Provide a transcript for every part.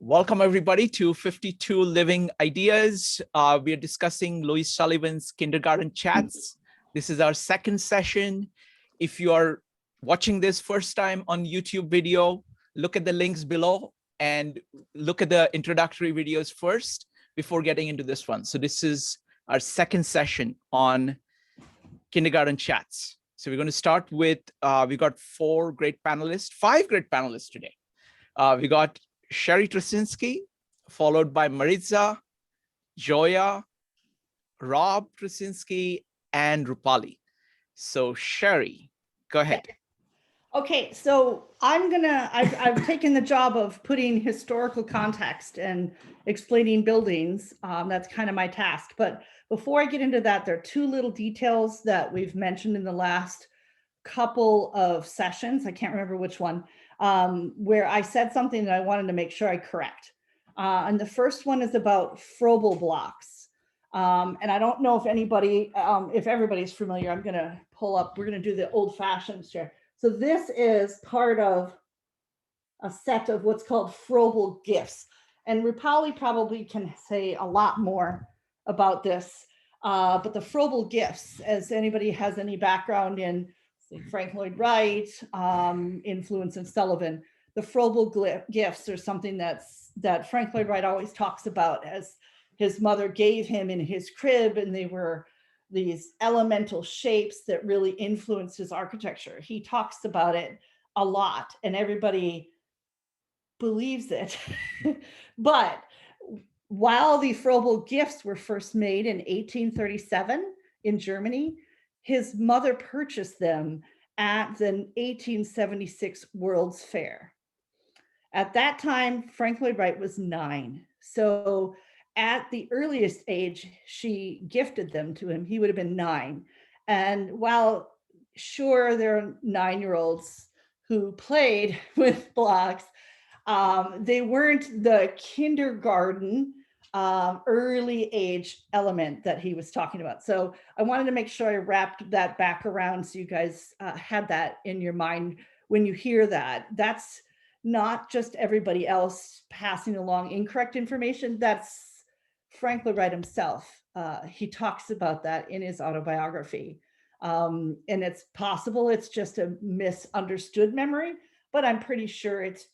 Welcome everybody to 52 Living Ideas. We are discussing Louis Sullivan's Kindergarten Chats. This is our second session. If you are watching this first time on YouTube video, look at the links below and look at the introductory videos first before getting into this one. So this is our second session on Kindergarten Chats. So we're going to start with, we got five great panelists today. We got Sherri Tracinski, followed by Maritza, Joia, Rob Tracinski, and Rupali. So Sherri, go ahead. Okay, so I've taken the job of putting historical context and explaining buildings. That's kind of my task. But before I get into that, there are two little details that we've mentioned in the last couple of sessions. I can't remember which one, where I said something that I wanted to make sure I correct. And the first one is about Froebel blocks. And I don't know if if everybody's familiar. I'm going to pull up, we're going to do the old fashioned here. So this is part of a set of what's called Froebel gifts. And Rupali probably can say a lot more about this. But the Froebel gifts, as anybody has any background in Frank Lloyd Wright, influence of Sullivan, the Froebel gifts are something that Frank Lloyd Wright always talks about, as his mother gave him in his crib, and they were these elemental shapes that really influenced his architecture. He talks about it a lot and everybody believes it. But while the Froebel gifts were first made in 1837 in Germany, his mother purchased them at the 1876 World's Fair. At that time, Frank Lloyd Wright was 9. So at the earliest age, she gifted them to him. He would have been 9. And while sure, there are 9-year-olds who played with blocks, they weren't the kindergarten early age element that he was talking about. So I wanted to make sure I wrapped that back around so you guys had that in your mind when you hear that. That's not just everybody else passing along incorrect information. That's Frank Lloyd Wright himself. He talks about that in his autobiography. And it's possible it's just a misunderstood memory, but I'm pretty sure it's,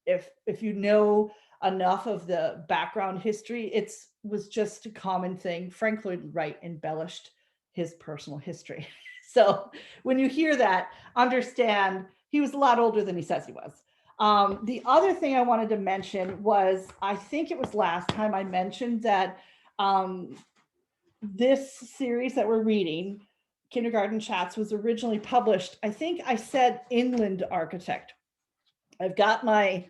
if you know enough of the background history, it was just a common thing. Frank Lloyd Wright embellished his personal history. So when you hear that, understand he was a lot older than he says he was. The other thing I wanted to mention was, I think it was last time I mentioned that this series that we're reading, Kindergarten Chats, was originally published, I think I said Inland Architect. I've got my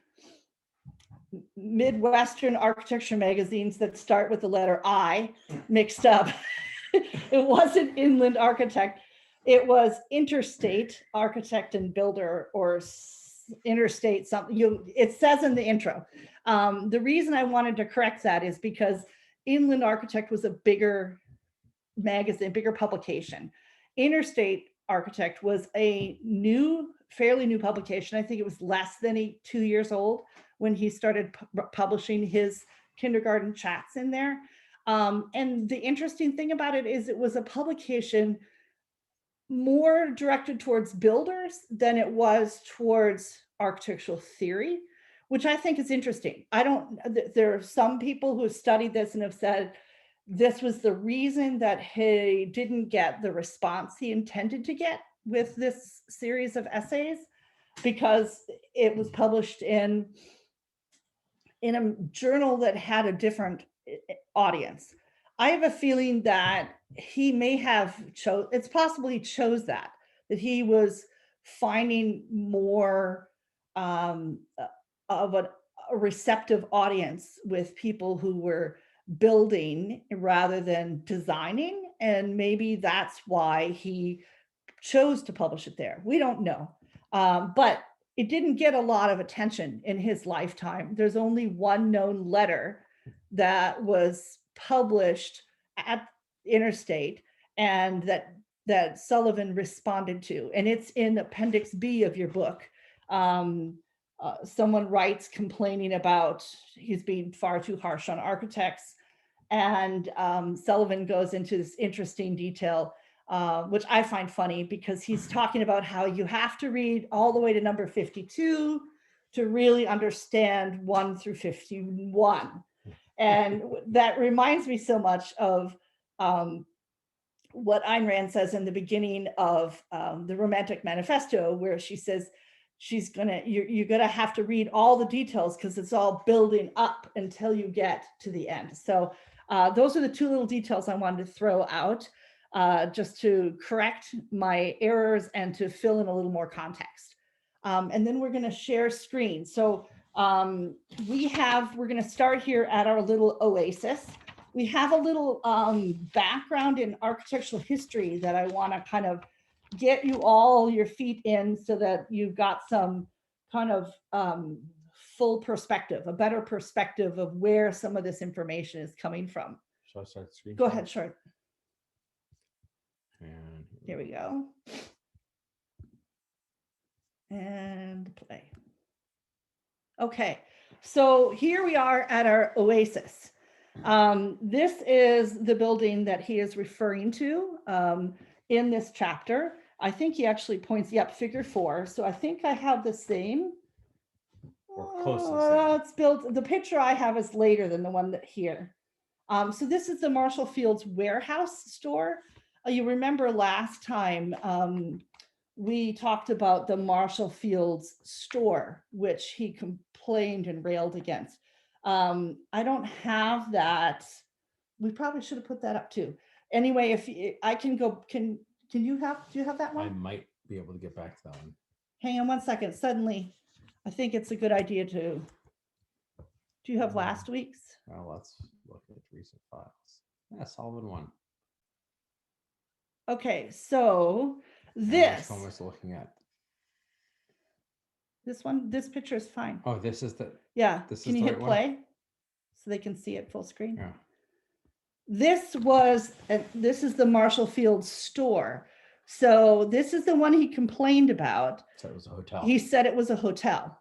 Midwestern architecture magazines that start with the letter I mixed up. It wasn't Inland Architect. It was Interstate Architect and Builder, or Interstate something. It says in the intro. The reason I wanted to correct that is because Inland Architect was a bigger magazine, bigger publication. Interstate Architect was a fairly new publication. I think it was less than 2 years old when he started publishing his Kindergarten Chats in there. And the interesting thing about it is it was a publication more directed towards builders than it was towards architectural theory, which I think is interesting. There are some people who have studied this and have said this was the reason that he didn't get the response he intended to get with this series of essays, because it was published in a journal that had a different audience. I have a feeling that he may have it's possible he chose that he was finding more of a receptive audience with people who were building rather than designing. And maybe that's why he chose to publish it there. We don't know. But it didn't get a lot of attention in his lifetime. There's only one known letter that was published at Interstate and that Sullivan responded to, and it's in Appendix B of your book. someone writes complaining about he's being far too harsh on architects. And Sullivan goes into this interesting detail, which I find funny, because he's talking about how you have to read all the way to number 52 to really understand 1 through 51. And that reminds me so much of what Ayn Rand says in the beginning of the Romantic Manifesto, where she says you're gonna have to read all the details because it's all building up until you get to the end. So those are the 2 little details I wanted to throw out just to correct my errors and to fill in a little more context. And then we're gonna share screen. So we're gonna start here at our little oasis. We have a little background in architectural history that I want to kind of get you all your feet in so that you've got some kind of full perspective, a better perspective of where some of this information is coming from. Shall I start the screen? Go ahead, sure. And Here we go. And play. Okay, so here we are at our oasis. This is the building that he is referring to in this chapter. I think he actually points, yep, figure 4. So I think I have the same. Or close to the same. It's built, the picture I have is later than the one that here. So this is the Marshall Field's warehouse store. You remember last time we talked about the Marshall Field's store, which he complained and railed against. I don't have that. We probably should have put that up too. Anyway, if I can go, do you have that I one? might be able to get back to that one. Hang on one second. Suddenly, I think it's a good idea to. Do you have last week's? Well, let's look at recent files. Yeah, Sullivan one. Okay, so And this which one was looking at? this picture is fine. Oh, this is the. Yeah, This can is you the hit right one? play so they can see it full screen? Yeah. This is the Marshall Field store. So this is the one he complained about. So it was a hotel. He said it was a hotel.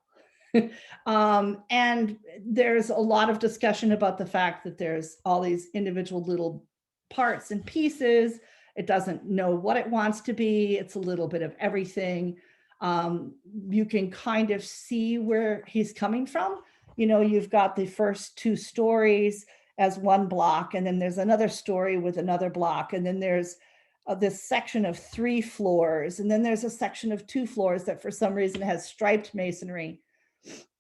And there's a lot of discussion about the fact that there's all these individual little parts and pieces. It doesn't know what it wants to be. It's a little bit of everything. You can kind of see where he's coming from. You know, you've got the first 2 stories as one block, and then there's another story with another block, and then there's this section of 3 floors, and then there's a section of 2 floors that for some reason has striped masonry.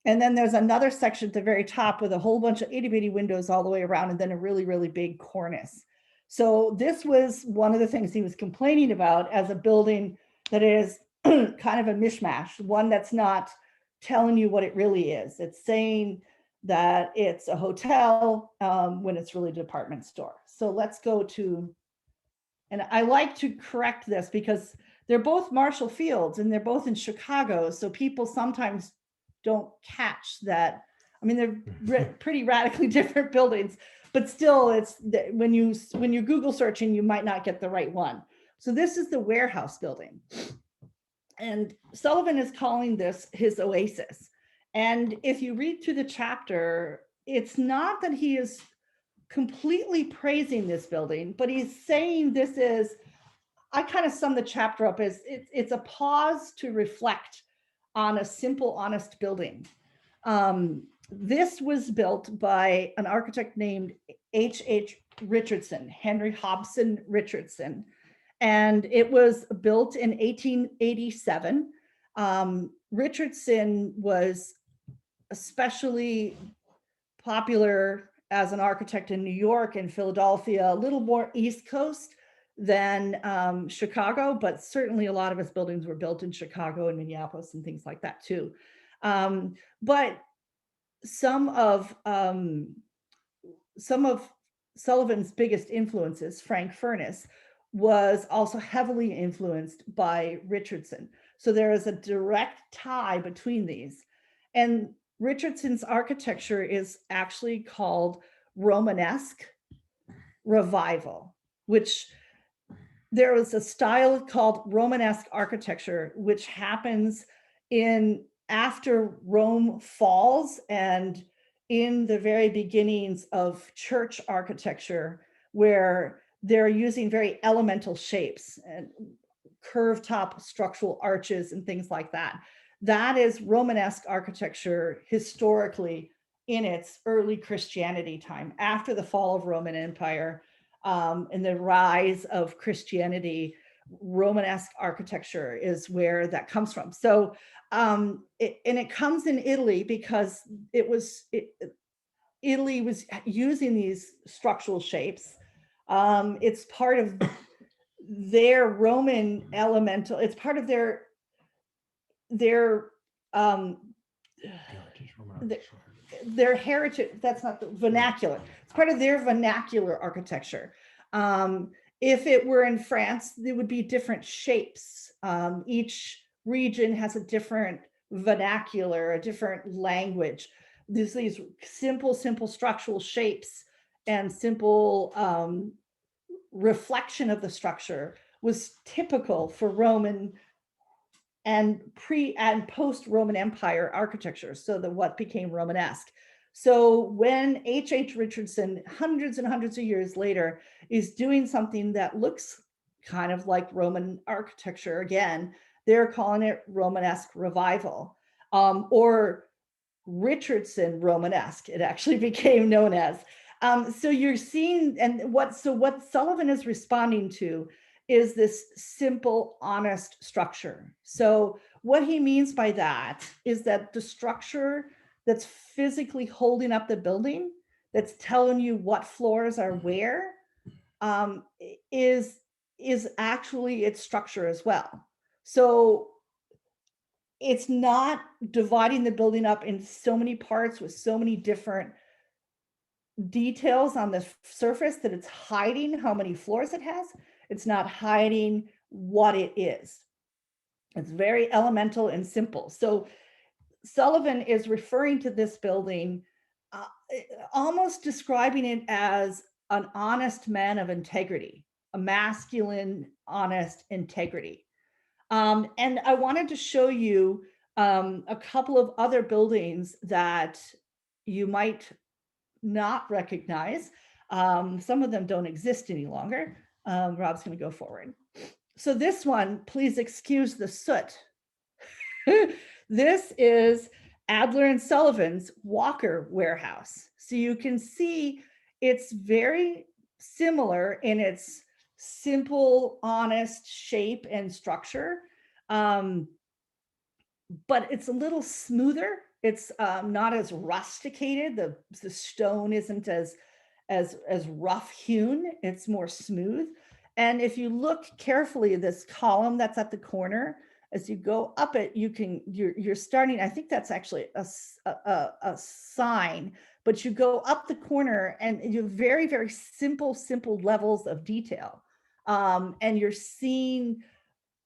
And then there's another section at the very top with a whole bunch of itty bitty windows all the way around, and then a really, really big cornice. So this was one of the things he was complaining about as a building that is kind of a mishmash, one that's not telling you what it really is. It's saying that it's a hotel when it's really a department store. So let's go to, and I like to correct this because they're both Marshall Fields and they're both in Chicago. So people sometimes don't catch that. I mean, they're pretty radically different buildings, but still it's when you Google searching, you might not get the right one. So this is the warehouse building. And Sullivan is calling this his oasis. And if you read through the chapter, it's not that he is completely praising this building, but he's saying this is, I kind of sum the chapter up as it's a pause to reflect on a simple, honest building. This was built by an architect named H.H. Richardson, Henry Hobson Richardson. And it was built in 1887. Richardson was especially popular as an architect in New York and Philadelphia, a little more East Coast than Chicago, but certainly a lot of his buildings were built in Chicago and Minneapolis and things like that too. But some of Sullivan's biggest influences, Frank Furness, was also heavily influenced by Richardson. So there is a direct tie between these. And Richardson's architecture is actually called Romanesque Revival, which there is a style called Romanesque architecture, which happens in after Rome falls and in the very beginnings of church architecture, where they're using very elemental shapes and curved top structural arches and things like that. That is Romanesque architecture historically in its early Christianity time, after the fall of Roman Empire and the rise of Christianity. Romanesque architecture is where that comes from. So, it comes in Italy because Italy was using these structural shapes. It's part of their Roman elemental, it's part of their their heritage. That's not the vernacular. It's part of their vernacular architecture. If it were in France, there would be different shapes. Each region has a different vernacular, a different language. There's these simple structural shapes and simple reflection of the structure was typical for Roman and pre and post Roman Empire architecture. So what became Romanesque. So when H.H. Richardson, hundreds and hundreds of years later, is doing something that looks kind of like Roman architecture again, they're calling it Romanesque Revival, or Richardson Romanesque, it actually became known as. So you're seeing, and what Sullivan is responding to is this simple, honest structure. So what he means by that is that the structure that's physically holding up the building, that's telling you what floors are where, is actually its structure as well. So it's not dividing the building up in so many parts with so many different details on the surface that it's hiding how many floors it has. It's not hiding what it is. It's very elemental and simple. So Sullivan is referring to this building, almost describing it as an honest man of integrity, a masculine, honest integrity. And I wanted to show you a couple of other buildings that you might not recognize. Some of them don't exist any longer. Rob's going to go forward. So this one, please excuse the soot. This is Adler and Sullivan's Walker Warehouse. So you can see it's very similar in its simple, honest shape and structure, but it's a little smoother. It's not as rusticated. The stone isn't as rough hewn. It's more smooth. And if you look carefully, this column that's at the corner, as you go up it, you're starting. I think that's actually a sign. But you go up the corner, and you have very, very simple levels of detail, and you're seeing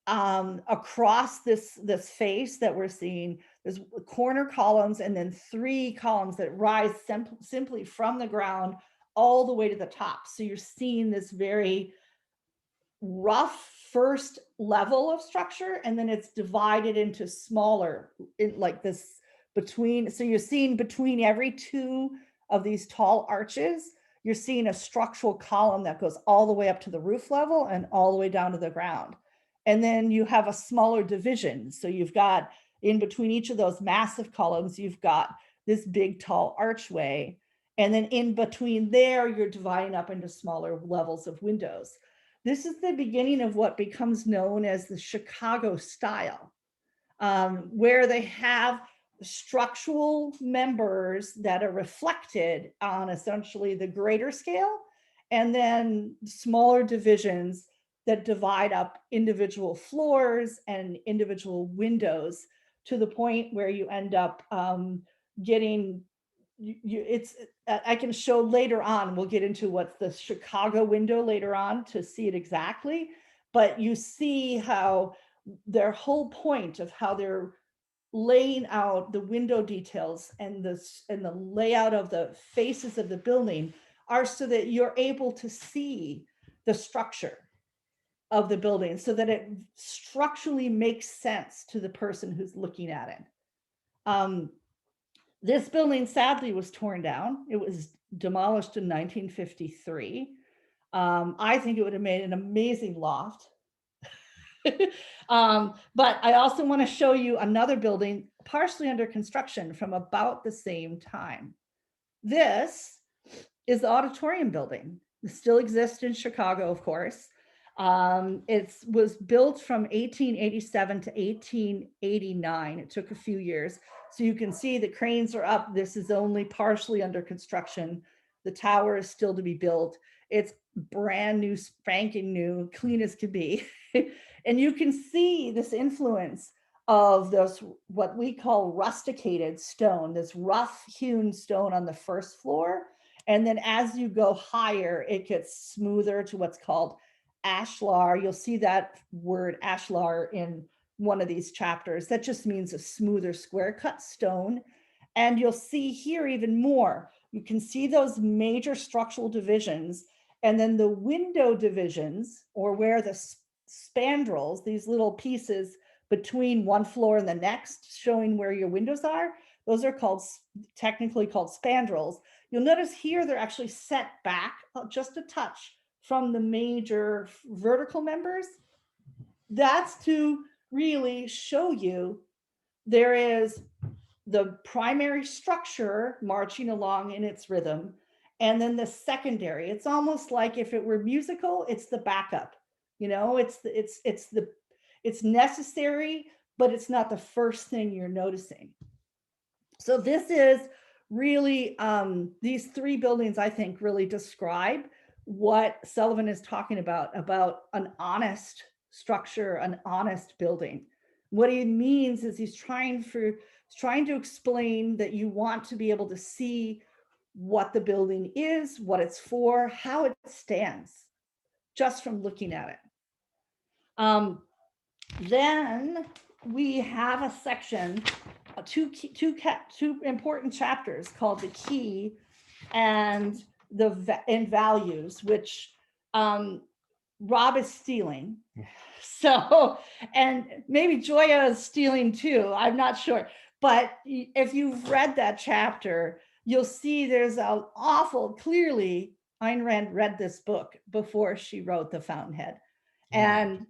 across this face that we're seeing, there's corner columns and then 3 columns that rise simply from the ground all the way to the top. So you're seeing this very rough first level of structure, and then it's divided into smaller, like this between. So you're seeing between every 2 of these tall arches, you're seeing a structural column that goes all the way up to the roof level and all the way down to the ground. And then you have a smaller division. So you've got in between each of those massive columns, you've got this big tall archway. And then in between there, you're dividing up into smaller levels of windows. This is the beginning of what becomes known as the Chicago style, where they have structural members that are reflected on essentially the greater scale, and then smaller divisions that divide up individual floors and individual windows, to the point where you end up getting, I can show later on, we'll get into what's the Chicago window later on to see it exactly, but you see how their whole point of how they're laying out the window details and the layout of the faces of the building are so that you're able to see the structure of the building, so that it structurally makes sense to the person who's looking at it. This building sadly was torn down. It was demolished in 1953. I think it would have made an amazing loft. But I also want to show you another building partially under construction from about the same time. This is the auditorium building. It still exists in Chicago, of course. It was built from 1887 to 1889. It took a few years. So you can see the cranes are up. This is only partially under construction. The tower is still to be built. It's brand new, spanking new, clean as could be. And you can see this influence of this, what we call rusticated stone, this rough hewn stone on the first floor. And then as you go higher, it gets smoother to what's called ashlar. You'll see that word ashlar in one of these chapters. That just means a smoother square cut stone. And you'll see here even more. You can see those major structural divisions, and then the window divisions, or where the spandrels, these little pieces between one floor and the next, showing where your windows are, those are called, technically called spandrels. You'll notice here they're actually set back just a touch from the major vertical members. That's to really show you there is the primary structure marching along in its rhythm, and then the secondary. It's almost like if it were musical, it's the backup. You know, it's necessary, but it's not the first thing you're noticing. So this is really, these three buildings, I think, really describe what Sullivan is talking about an honest structure, an honest building. What he means is he's trying to explain that you want to be able to see what the building is, what it's for, how it stands, just from looking at it. Then we have a section, two important chapters called the key and values, which Rob is stealing. So, and maybe Joia is stealing too, I'm not sure. But if you've read that chapter, you'll see there's an awful, clearly Ayn Rand read this book before she wrote The Fountainhead. And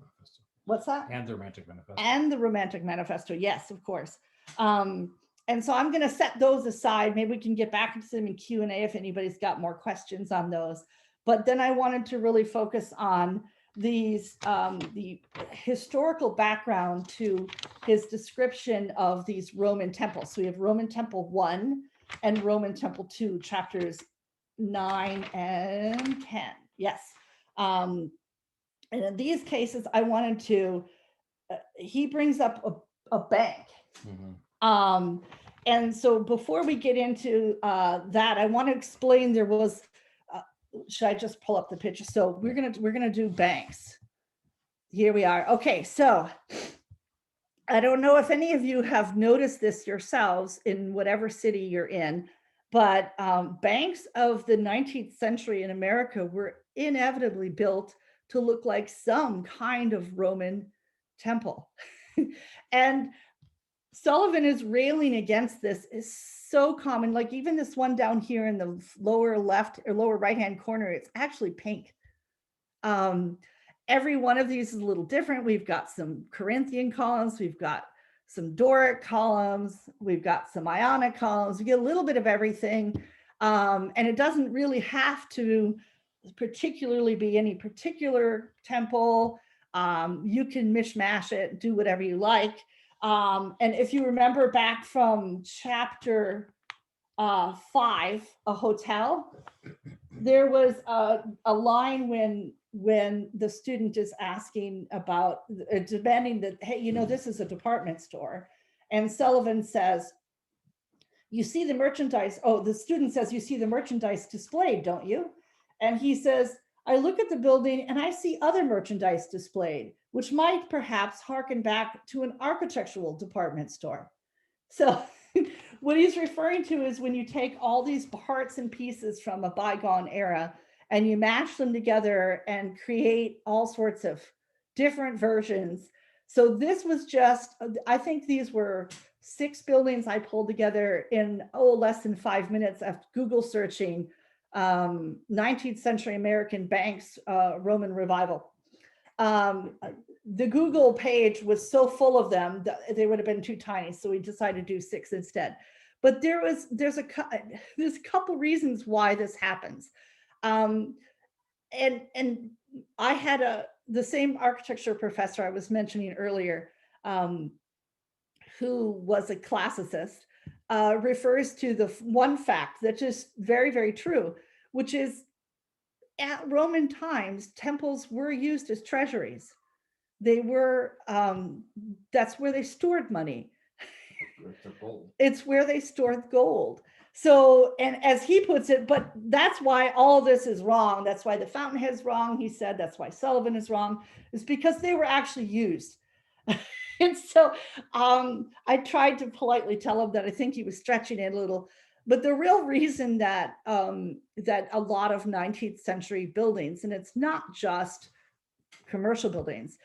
what's that? And the Romantic Manifesto. And the Romantic Manifesto, yes, of course. And so I'm going to set those aside. Maybe we can get back into them in Q&A if anybody's got more questions on those. But then I wanted to really focus on these, the historical background to his description of these Roman temples. So we have Roman Temple 1 and Roman Temple 2, chapters 9 and 10. Yes. And in these cases, I wanted to, he brings up a bank. Mm-hmm. And so before we get into that, I want to explain there was, should I just pull up the picture? So we're gonna do banks. Here we are. Okay, so I don't know if any of you have noticed this yourselves in whatever city you're in, but banks of the 19th century in America were inevitably built to look like some kind of Roman temple. And Sullivan is railing against this. Is so common. Like even this one down here in the lower left or lower right-hand corner, it's actually pink. Every one of these is a little different. We've got some Corinthian columns. We've got some Doric columns. We've got some Ionic columns. We get a little bit of everything. And it doesn't really have to particularly be any particular temple. You can mishmash it, do whatever you like. And if you remember back from chapter 5, a hotel, there was a line when the student is asking about, demanding that, hey, you know, this is a department store. And Sullivan says, you see the merchandise. Oh, the student says, you see the merchandise displayed, don't you? And he says, I look at the building and I see other merchandise displayed, which might perhaps harken back to an architectural department store. So what he's referring to is when you take all these parts and pieces from a bygone era and you match them together and create all sorts of different versions. So this was just, I think these were 6 buildings I pulled together in, less than 5 minutes after Google searching 19th century American banks, Roman Revival. The Google page was so full of them that they would have been too tiny, so we decided to do 6 instead. But there's a couple reasons why this happens. And I had the same architecture professor I was mentioning earlier, who was a classicist, refers to the one fact that's just very, very true, which is at Roman times, temples were used as treasuries. They were, that's where they stored money. It's where they stored gold. So, and as he puts it, but that's why all this is wrong. That's why the Fountainhead is wrong. He said that's why Sullivan is wrong, is because they were actually used. And so I tried to politely tell him that I think he was stretching it a little, but the real reason that that a lot of 19th century buildings, and it's not just commercial buildings,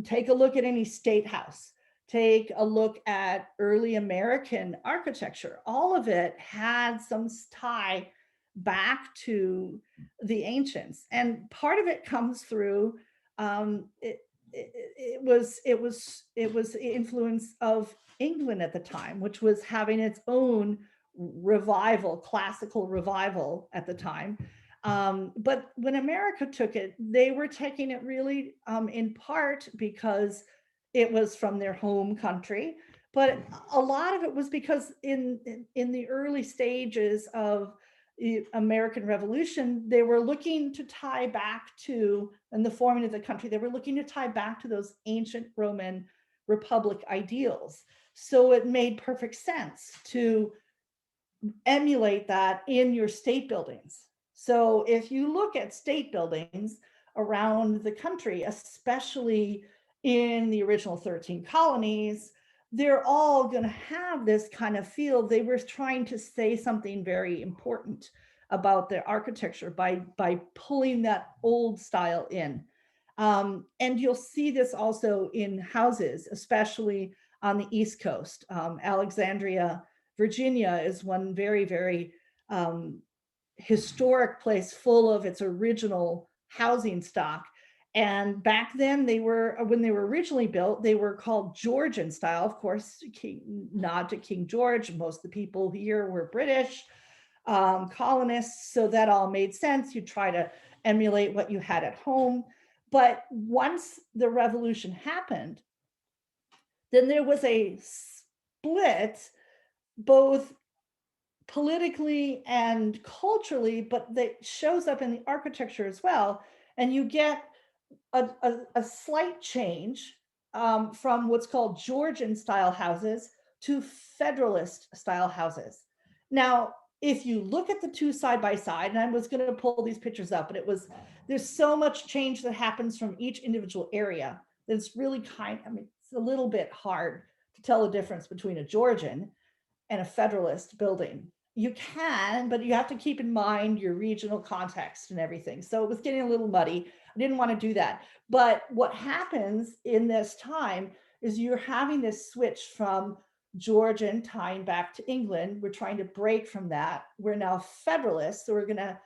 take a look at any state house, take a look at early American architecture, all of it had some tie back to the ancients. And part of it comes through it was the influence of England at the time, which was having its own revival, classical revival at the time. But when America took it, they were taking it really in part because it was from their home country, but a lot of it was because in the early stages of the American Revolution, they were looking to tie back to, and the forming of the country, they were looking to tie back to those ancient Roman Republic ideals. So it made perfect sense to emulate that in your state buildings. So if you look at state buildings around the country, especially in the original 13 colonies, they're all going to have this kind of feel. They were trying to say something very important about their architecture by pulling that old style in. And you'll see this also in houses, especially on the East Coast. Alexandria, Virginia is one very, very historic place full of its original housing stock. And back then when they were originally built, they were called Georgian style. Of course, nod to King George. Most of the people here were British colonists. So that all made sense. You try to emulate what you had at home. But once the revolution happened, then there was a split, both politically and culturally, but that shows up in the architecture as well. And you get a slight change from what's called Georgian style houses to Federalist style houses. Now, if you look at the two side by side, and I was going to pull these pictures up, but there's so much change that happens from each individual area that it's really it's a little bit hard to tell the difference between a Georgian and a Federalist building. You can, but you have to keep in mind your regional context and everything. So it was getting a little muddy. I didn't want to do that. But what happens in this time is you're having this switch from Georgian tying back to England. We're trying to break from that. We're now Federalists, so we're going to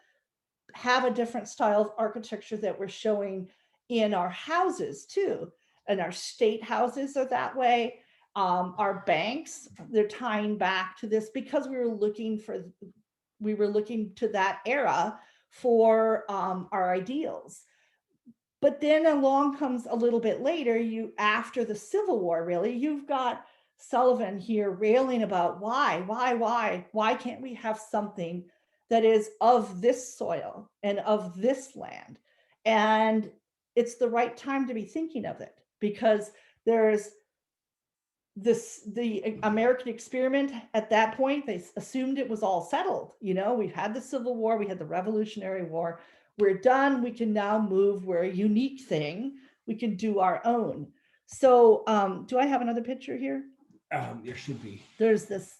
have a different style of architecture that we're showing in our houses too. And our state houses are that way. Our banks, they're tying back to this because we were looking to that era for our ideals. But then along comes a little bit later, after the Civil War, really, you've got Sullivan here railing about why can't we have something that is of this soil and of this land? And it's the right time to be thinking of it, because there's the American experiment at that point. They assumed it was all settled. We've had the Civil War, we had the Revolutionary War. We're done. We can now move. We're a unique thing. We can do our own. So do I have another picture here? There should be. There's this.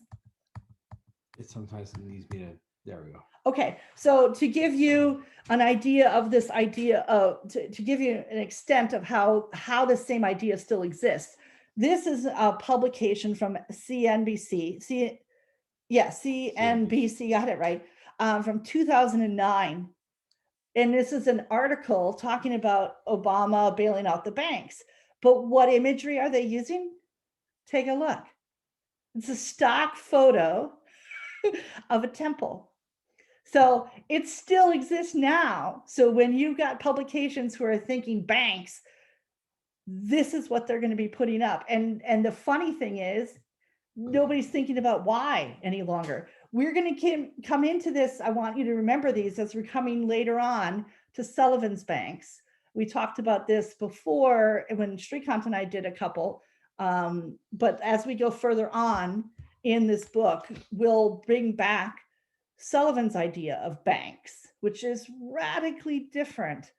It sometimes needs me to. There we go. Okay, so to give you an idea of this idea of, to give you an extent of how the same idea still exists, This is a publication from CNBC. CNBC, got it right, from 2009. And this is an article talking about Obama bailing out the banks. But what imagery are they using? Take a look. It's a stock photo of a temple. So it still exists now. So when you've got publications who are thinking banks, this is what they're going to be putting up. And the funny thing is, nobody's thinking about why any longer. We're going to come into this. I want you to remember these as we're coming later on to Sullivan's banks. We talked about this before when Shrikant and I did a couple. But as we go further on in this book, we'll bring back Sullivan's idea of banks, which is radically different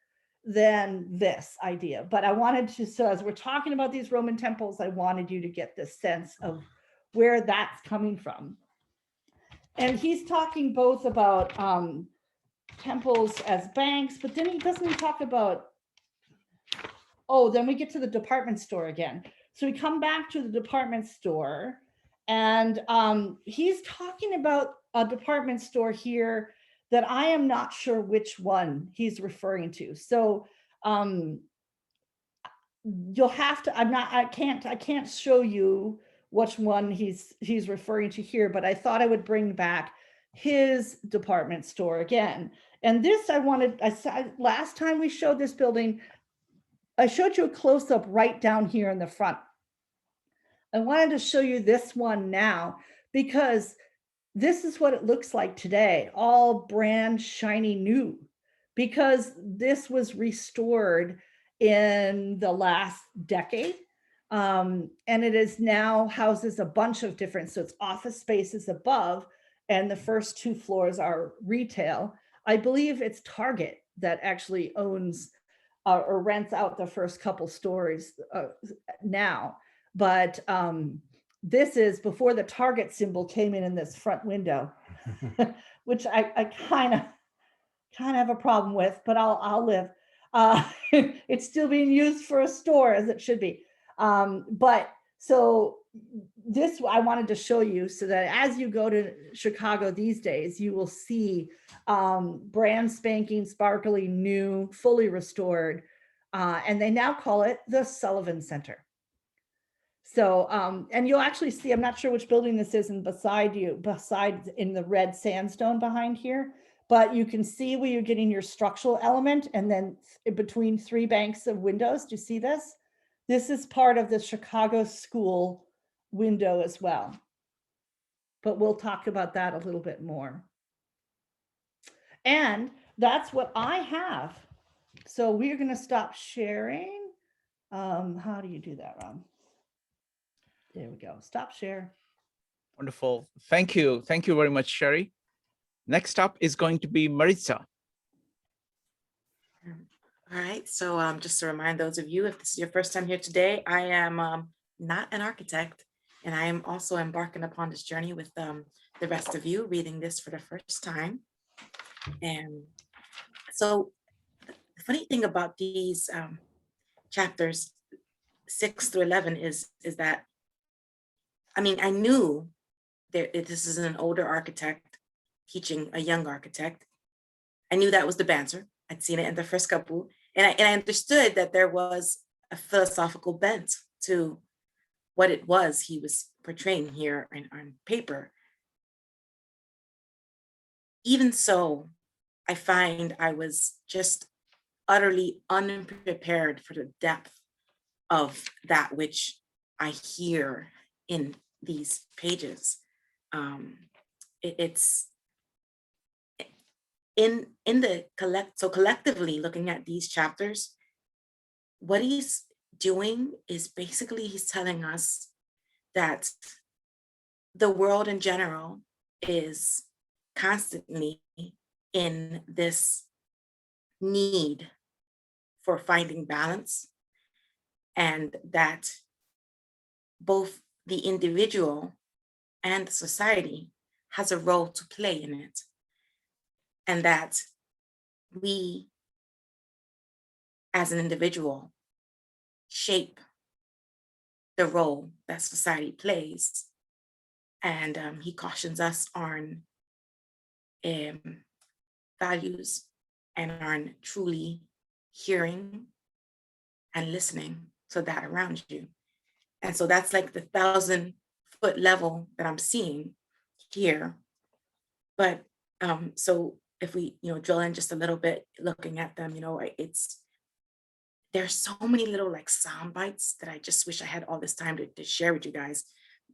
than this idea. But I wanted to, so as we're talking about these Roman temples, I wanted you to get this sense of where that's coming from. And he's talking both about temples as banks, but then he doesn't talk about, oh, then we get to the department store again. So we come back to the department store, and he's talking about a department store here that I am not sure which one he's referring to. So you'll have to, I can't show you which one he's referring to here, but I thought I would bring back his department store again. And this I said last time we showed this building, I showed you a close-up right down here in the front. I wanted to show you this one now because this is what it looks like today, all brand shiny new, because this was restored in the last decade. And it is now houses a bunch of different, so it's office spaces above, and the first 2 floors are retail. I believe it's Target that actually owns or rents out the first couple stories now. But this is before the Target symbol came in this front window, which I kind of have a problem with, but I'll live. It's still being used for a store as it should be. But so this I wanted to show you so that as you go to Chicago these days, you will see brand spanking, sparkly, new, fully restored. And they now call it the Sullivan Center. So, and you'll actually see, I'm not sure which building this is, and beside in the red sandstone behind here, but you can see where you're getting your structural element, and then in between 3 banks of windows. Do you see this? This is part of the Chicago school window as well. But we'll talk about that a little bit more. And that's what I have. So we're going to stop sharing. How do you do that, Rob? There we go. Stop share. Wonderful. Thank you. Thank you very much, Sherri. Next up is going to be Maritza. All right. So just to remind those of you, if this is your first time here today, I am not an architect, and I am also embarking upon this journey with the rest of you, reading this for the first time. And so the funny thing about these chapters 6 through 11 is that, I mean, I knew that this is an older architect teaching a young architect. I knew that was the banter. I'd seen it in the first couple, and I understood that there was a philosophical bent to what it was he was portraying here on paper. Even so, I find I was just utterly unprepared for the depth of that which I hear in these pages. It's in the collectively looking at these chapters, what he's doing is basically he's telling us that the world in general is constantly in this need for finding balance, and that both the individual and society has a role to play in it, and that we as an individual shape the role that society plays. And he cautions us on values and on truly hearing and listening to that around you. And so that's like the 1,000-foot level that I'm seeing here. But so if we, drill in just a little bit, looking at them, there's so many little like sound bites that I just wish I had all this time to share with you guys.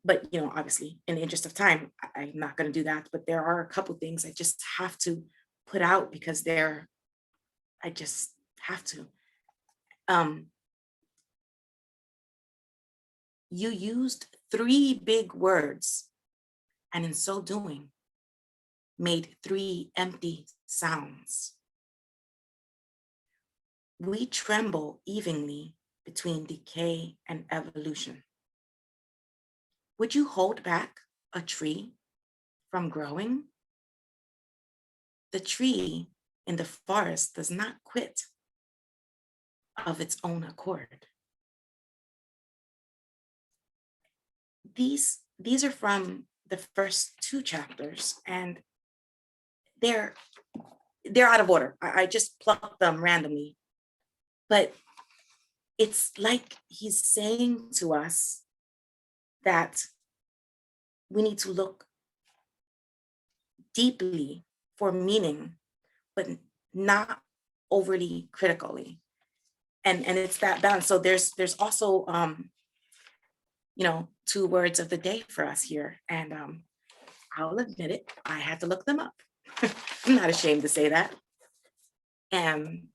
But, obviously in the interest of time, I'm not going to do that. But there are a couple things I just have to put out because I just have to. You used 3 big words, and in so doing, made 3 empty sounds. We tremble evenly between decay and evolution. Would you hold back a tree from growing? The tree in the forest does not quit of its own accord. These are from the first 2 chapters, and they're out of order. I just plucked them randomly, but it's like he's saying to us that we need to look deeply for meaning, but not overly critically. And it's that balance. So there's also 2 words of the day for us here. And I'll admit it, I had to look them up. I'm not ashamed to say that. And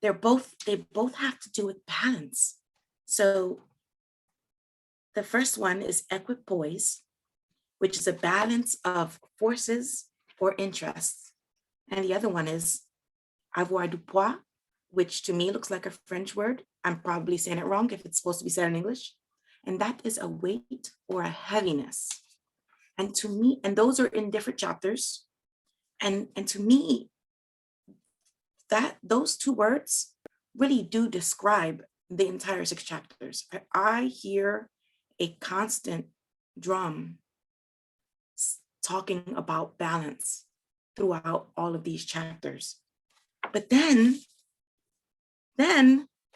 they both have to do with balance. So the first one is equipoise, which is a balance of forces or interests. And the other one is avoirdupois, which to me looks like a French word. I'm probably saying it wrong if it's supposed to be said in English. And that is a weight or a heaviness. And to me, and those are in different chapters. And to me, that those 2 words really do describe the entire 6 chapters. I hear a constant drum talking about balance throughout all of these chapters. But then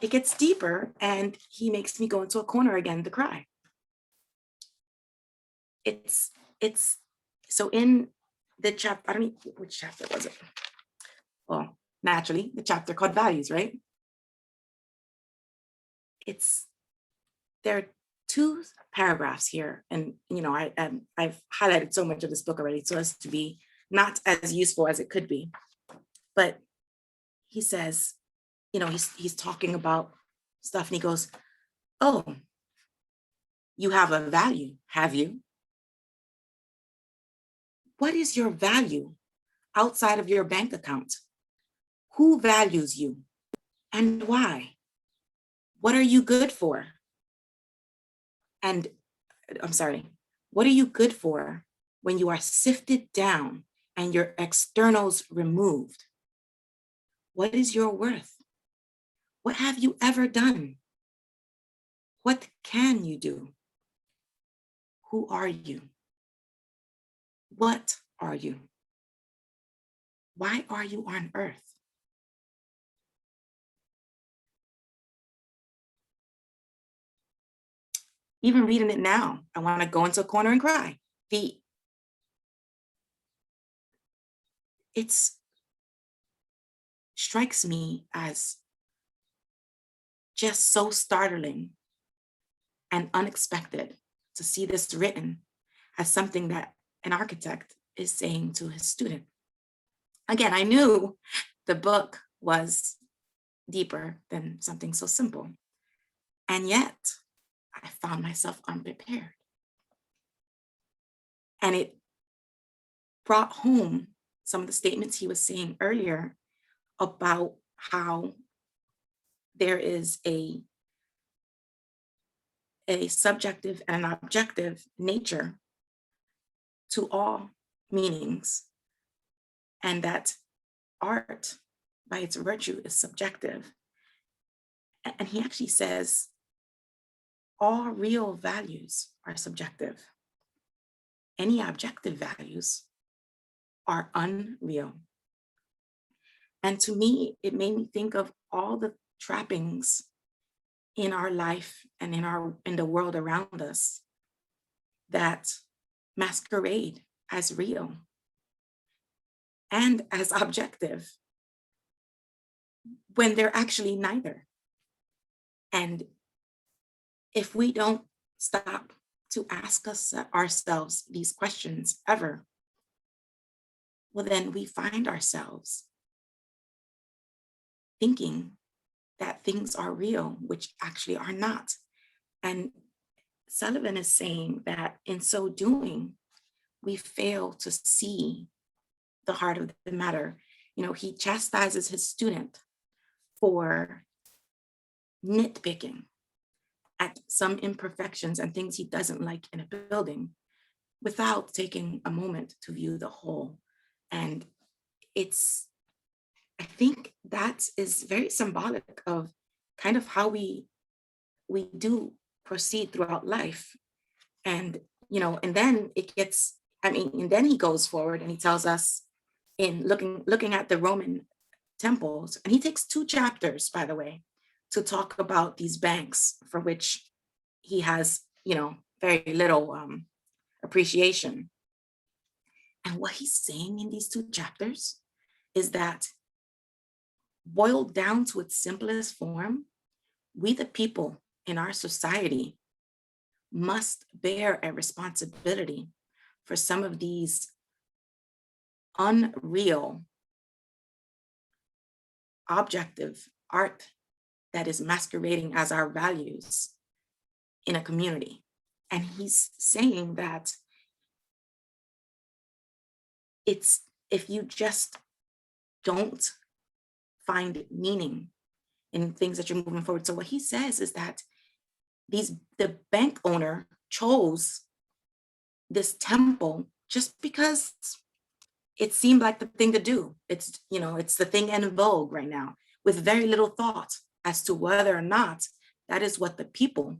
it gets deeper, and he makes me go into a corner again to cry. It's so in the chapter, I don't know which chapter was it. Well, naturally, the chapter called Values, right? There are 2 paragraphs here, and I've highlighted so much of this book already so as to be not as useful as it could be. But he says, he's talking about stuff, and he goes, "Oh, you have a value, have you? What is your value outside of your bank account? Who values you and why? What are you good for? And I'm sorry, what are you good for when you are sifted down and your externals removed? What is your worth? What have you ever done? What can you do? Who are you? What are you? Why are you on earth?" Even reading it now, I want to go into a corner and cry. It strikes me as just so startling and unexpected to see this written as something that an architect is saying to his student. Again, I knew the book was deeper than something so simple, and yet I found myself unprepared. And it brought home some of the statements he was saying earlier about how there is a subjective and an objective nature to all meanings, and that art, by its virtue, is subjective. And he actually says all real values are subjective. Any objective values are unreal. And to me, it made me think of all the trappings in our life and in the world around us that masquerade as real and as objective when they're actually neither. And if we don't stop to ask ourselves these questions ever, well, then we find ourselves thinking that things are real, which actually are not. And Sullivan is saying that in so doing, we fail to see the heart of the matter. You know, he chastises his student for nitpicking at some imperfections and things he doesn't like in a building without taking a moment to view the whole. And I think that is very symbolic of kind of how we do proceed throughout life. And, you know, and then and then he goes forward and he tells us in looking at the Roman temples, and he takes 2 chapters, by the way, to talk about these banks for which he has, you know, very little appreciation. And what he's saying in these 2 chapters is that, boiled down to its simplest form, we the people in our society must bear a responsibility for some of these unreal, objective art that is masquerading as our values in a community. And he's saying that if you just don't find meaning in things that you're moving forward. So what he says is that the bank owner chose this temple just because it seemed like the thing to do. It's, you know, it's the thing in vogue right now, with very little thought as to whether or not that is what the people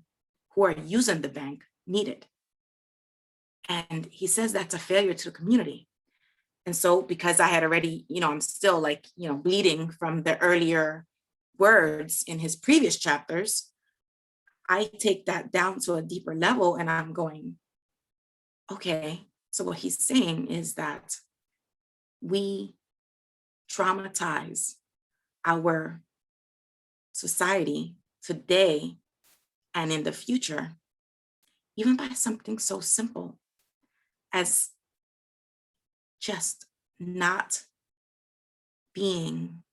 who are using the bank needed. And he says that's a failure to the community. And so, because I had already, you know, I'm still like, you know, bleeding from the earlier words in his previous chapters, I take that down to a deeper level and I'm going, okay, so what he's saying is that we traumatize our society today and in the future, even by something so simple as just not being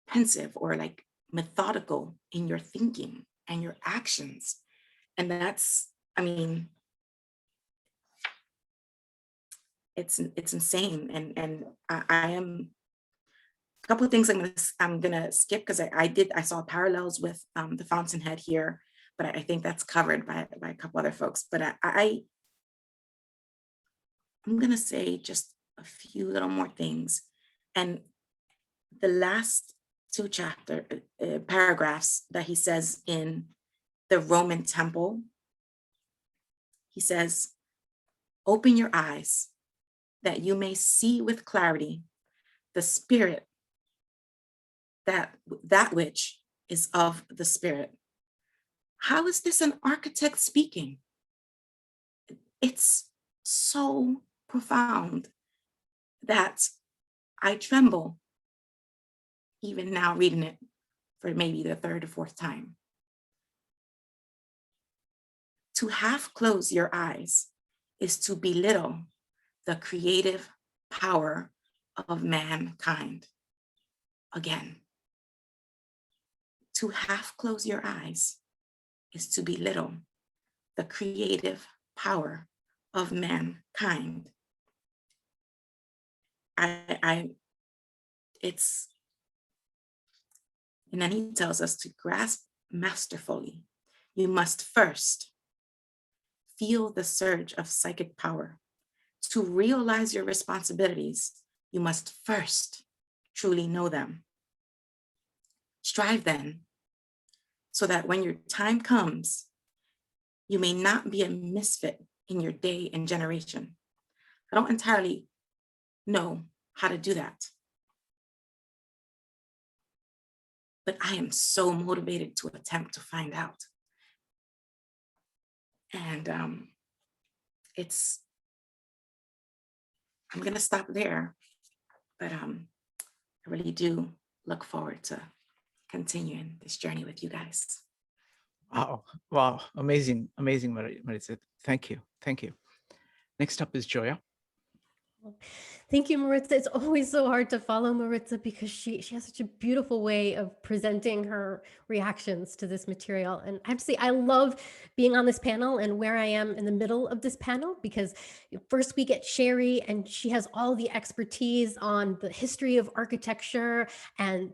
pensive or like methodical in your thinking and your actions. And that's, I mean, it's insane. And I am, a couple of things I'm gonna skip because I saw parallels with the Fountainhead here, but I think that's covered by a couple other folks. But I'm gonna say just a few little more things. And the last 2 paragraphs that he says in the Roman temple, he says, "Open your eyes that you may see with clarity the spirit, that which is of the spirit." How is this an architect speaking? It's so profound that I tremble even now reading it for maybe the 3rd or 4th time. To half close your eyes is to belittle the creative power of mankind. Again, to half close your eyes is to belittle the creative power of mankind. And then he tells us to grasp masterfully. You must first feel the surge of psychic power. To realize your responsibilities, you must first truly know them. Strive then so that when your time comes, you may not be a misfit in your day and generation. I don't entirely know how to do that, but I am so motivated to attempt to find out. And I'm gonna stop there, but I really do look forward to continuing this journey with you guys. Wow. Wow. Amazing. Amazing, Maritza. Thank you. Thank you. Next up is Joia. Thank you, Maritza. It's always so hard to follow Maritza because she has such a beautiful way of presenting her reactions to this material. And I have to say, I love being on this panel and where I am in the middle of this panel, because first we get Sherri, and she has all the expertise on the history of architecture and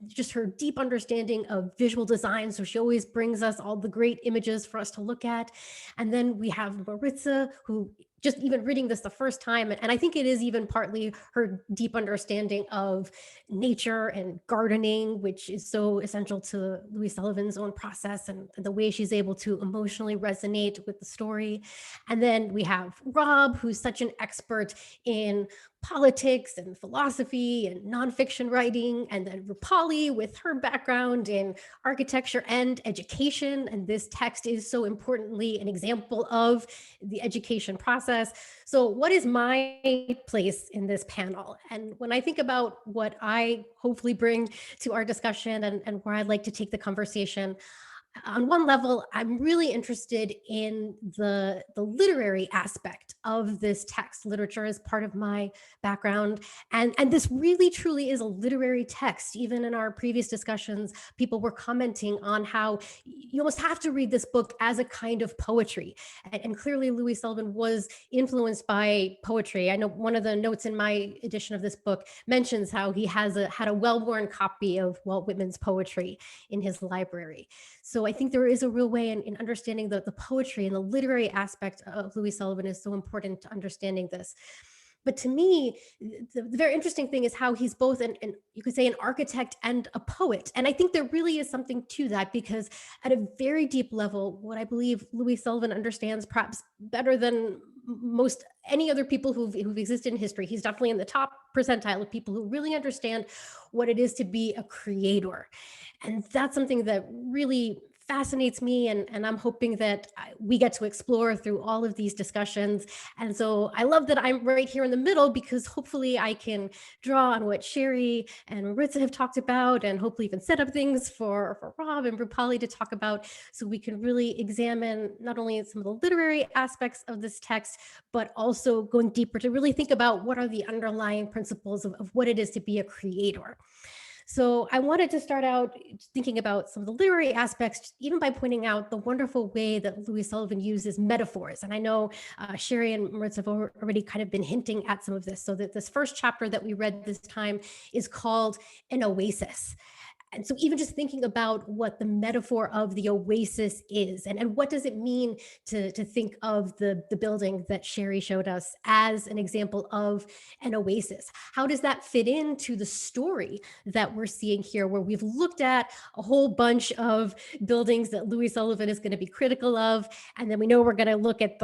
just her deep understanding of visual design. So she always brings us all the great images for us to look at. And then we have Maritza, who just even reading this the first time, and I think it is even partly her deep understanding of nature and gardening, which is so essential to Louis Sullivan's own process and the way she's able to emotionally resonate with the story. And then we have Rob, who's such an expert in politics and philosophy and nonfiction writing, and then Rupali with her background in architecture and education. And this text is so importantly an example of the education process. So what is my place in this panel? And when I think about what I hopefully bring to our discussion and where I'd like to take the conversation, on one level, I'm really interested in the literary aspect of this text. Literature is part of my background. And this really truly is a literary text. Even in our previous discussions, people were commenting on how you almost have to read this book as a kind of poetry. And clearly Louis Sullivan was influenced by poetry. I know one of the notes in my edition of this book mentions how he had a well-worn copy of Walt Whitman's poetry in his library. So I think there is a real way in understanding the poetry and the literary aspect of Louis Sullivan is so important to understanding this. But to me, the very interesting thing is how he's both you could say an architect and a poet. And I think there really is something to that, because at a very deep level, what I believe Louis Sullivan understands perhaps better than most any other people who've existed in history. He's definitely in the top percentile of people who really understand what it is to be a creator. And that's something that really fascinates me, and I'm hoping that we get to explore through all of these discussions. And so I love that I'm right here in the middle, because hopefully I can draw on what Sherri and Maritza have talked about, and hopefully even set up things for Rob and Rupali to talk about, so we can really examine not only some of the literary aspects of this text, but also going deeper to really think about what are the underlying principles of what it is to be a creator. So I wanted to start out thinking about some of the literary aspects, even by pointing out the wonderful way that Louis Sullivan uses metaphors. And I know Sherri and Maritza have already kind of been hinting at some of this. So that this first chapter that we read this time is called An Oasis. And so even just thinking about what the metaphor of the oasis is, and what does it mean to think of the building that Sherri showed us as an example of an oasis? How does that fit into the story that we're seeing here, where we've looked at a whole bunch of buildings that Louis Sullivan is going to be critical of, and then we know we're going to look at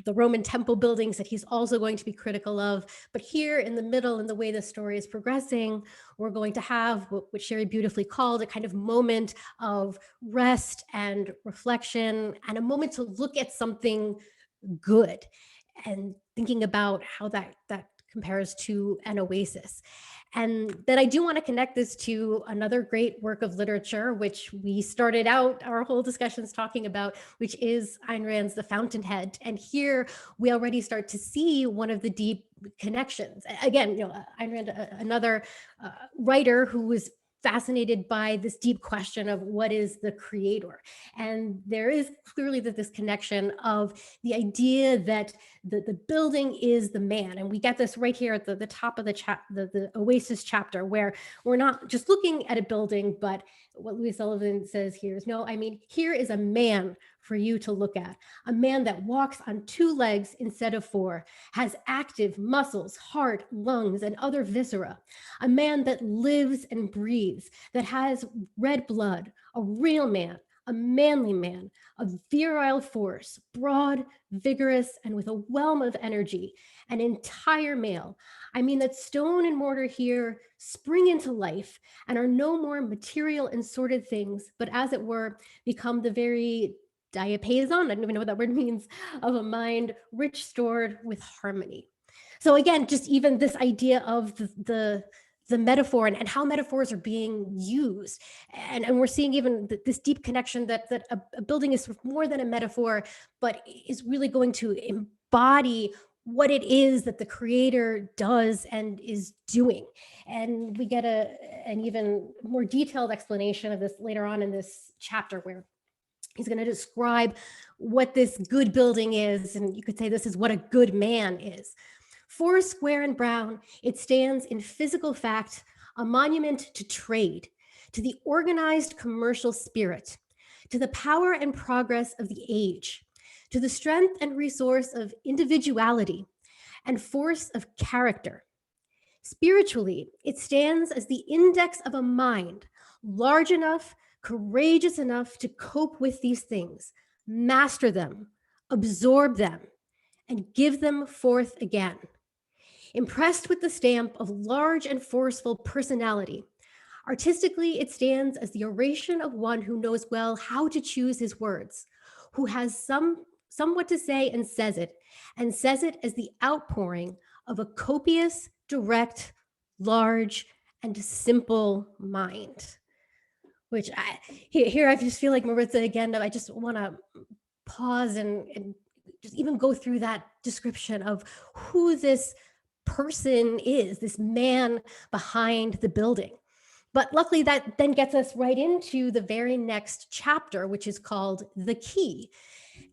the Roman temple buildings that he's also going to be critical of. But here in the middle, in the way the story is progressing, we're going to have what Sherri beautifully called a kind of moment of rest and reflection, and a moment to look at something good and thinking about how that compares to an oasis. And then I do want to connect this to another great work of literature, which we started out our whole discussions talking about, which is Ayn Rand's The Fountainhead. And here we already start to see one of the deep connections. Again, Ayn Rand, another writer who was fascinated by this deep question of what is the creator. And there is clearly this connection of the idea that the building is the man. And we get this right here at the top of the Oasis chapter, where we're not just looking at a building, but what Louis Sullivan says here is, no, I mean, here is a man for you to look at. A man that walks on 2 legs instead of 4, has active muscles, heart, lungs, and other viscera. A man that lives and breathes, that has red blood, a real man, a manly man, a virile force, broad, vigorous, and with a whelm of energy, an entire male. I mean that stone and mortar here spring into life and are no more material and sordid things, but as it were, become the very diapason, I don't even know what that word means, of a mind rich stored with harmony. So again, just even this idea of the metaphor and how metaphors are being used. And we're seeing even this deep connection that a building is more than a metaphor, but is really going to embody what it is that the creator does and is doing. And we get an even more detailed explanation of this later on in this chapter, where he's going to describe what this good building is. And you could say this is what a good man is. 4 square and brown, it stands in physical fact, a monument to trade, to the organized commercial spirit, to the power and progress of the age, to the strength and resource of individuality and force of character. Spiritually, it stands as the index of a mind large enough, courageous enough to cope with these things, master them, absorb them, and give them forth again. Impressed with the stamp of large and forceful personality, artistically, it stands as the oration of one who knows well how to choose his words, who has somewhat to say and says it as the outpouring of a copious, direct, large, and simple mind. Which here I just feel like Maritza again, I just want to pause and just even go through that description of who this person is, this man behind the building. But luckily that then gets us right into the very next chapter, which is called The Key.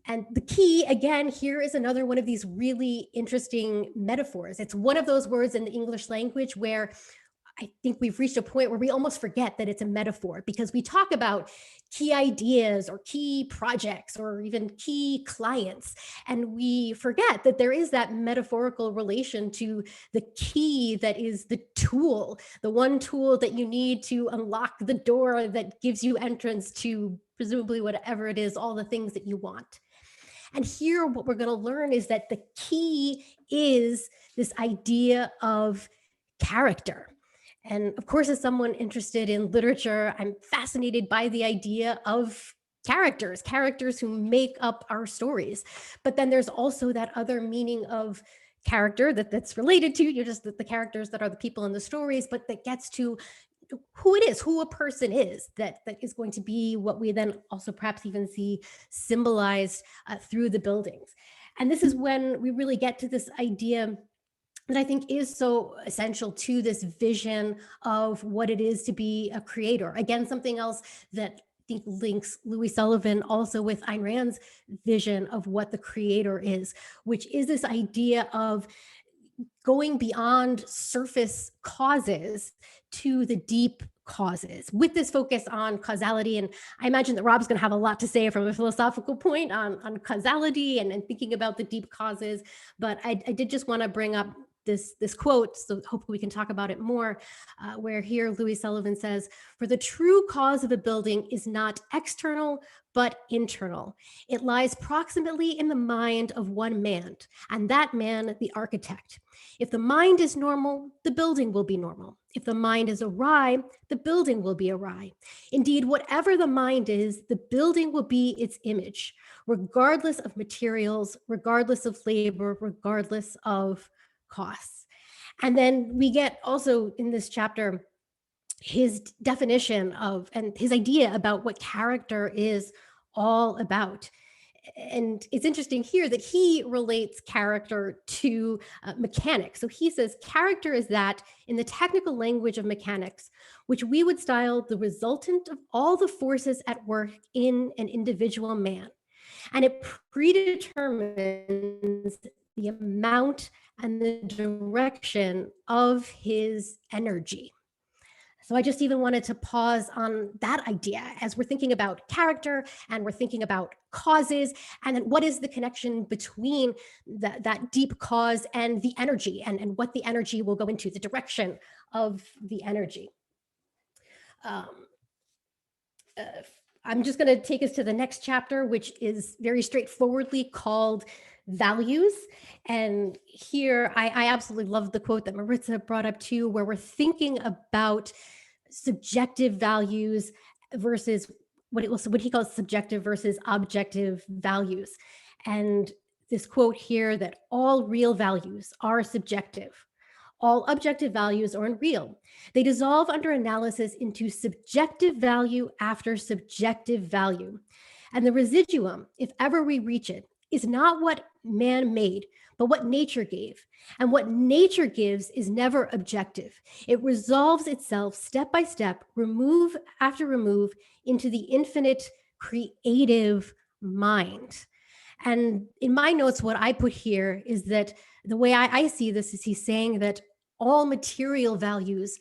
And the key, again, here is another one of these really interesting metaphors. It's one of those words in the English language where I think we've reached a point where we almost forget that it's a metaphor, because we talk about key ideas or key projects or even key clients, and we forget that there is that metaphorical relation to the key that is the tool, the one tool that you need to unlock the door that gives you entrance to presumably whatever it is, all the things that you want. And here what we're going to learn is that the key is this idea of character. And of course, as someone interested in literature, I'm fascinated by the idea of characters who make up our stories. But then there's also that other meaning of character that's related to just the characters that are the people in the stories, but that gets to who it is, who a person is, that is going to be what we then also perhaps even see symbolized through the buildings. And this is when we really get to this idea that I think is so essential to this vision of what it is to be a creator. Again, something else that I think links Louis Sullivan also with Ayn Rand's vision of what the creator is, which is this idea of going beyond surface causes to the deep causes, with this focus on causality. And I imagine that Rob's going to have a lot to say from a philosophical point on causality and thinking about the deep causes. But I did just want to bring up this quote, so hopefully we can talk about it more, where here Louis Sullivan says, "For the true cause of a building is not external, but internal. It lies proximately in the mind of one man, and that man, the architect. If the mind is normal, the building will be normal. If the mind is awry, the building will be awry. Indeed, whatever the mind is, the building will be its image, regardless of materials, regardless of labor, regardless of costs." And then we get also in this chapter his definition of and his idea about what character is all about. And it's interesting here that he relates character to mechanics. So he says character is that, in the technical language of mechanics, which we would style the resultant of all the forces at work in an individual man. And it predetermines the amount and the direction of his energy. So I just even wanted to pause on that idea as we're thinking about character and we're thinking about causes, and then what is the connection between that deep cause and the energy, and what the energy will go into, the direction of the energy. I'm just going to take us to the next chapter, which is very straightforwardly called Values. And here I absolutely love the quote that Maritza brought up too, where we're thinking about subjective values versus what he calls subjective versus objective values. And this quote here, that all real values are subjective. All objective values are unreal. They dissolve under analysis into subjective value after subjective value. And the residuum, if ever we reach it, is not what man made, but what nature gave. And what nature gives is never objective. It resolves itself step by step, remove after remove, into the infinite creative mind. And in my notes, what I put here is that the way I see this is he's saying that all material values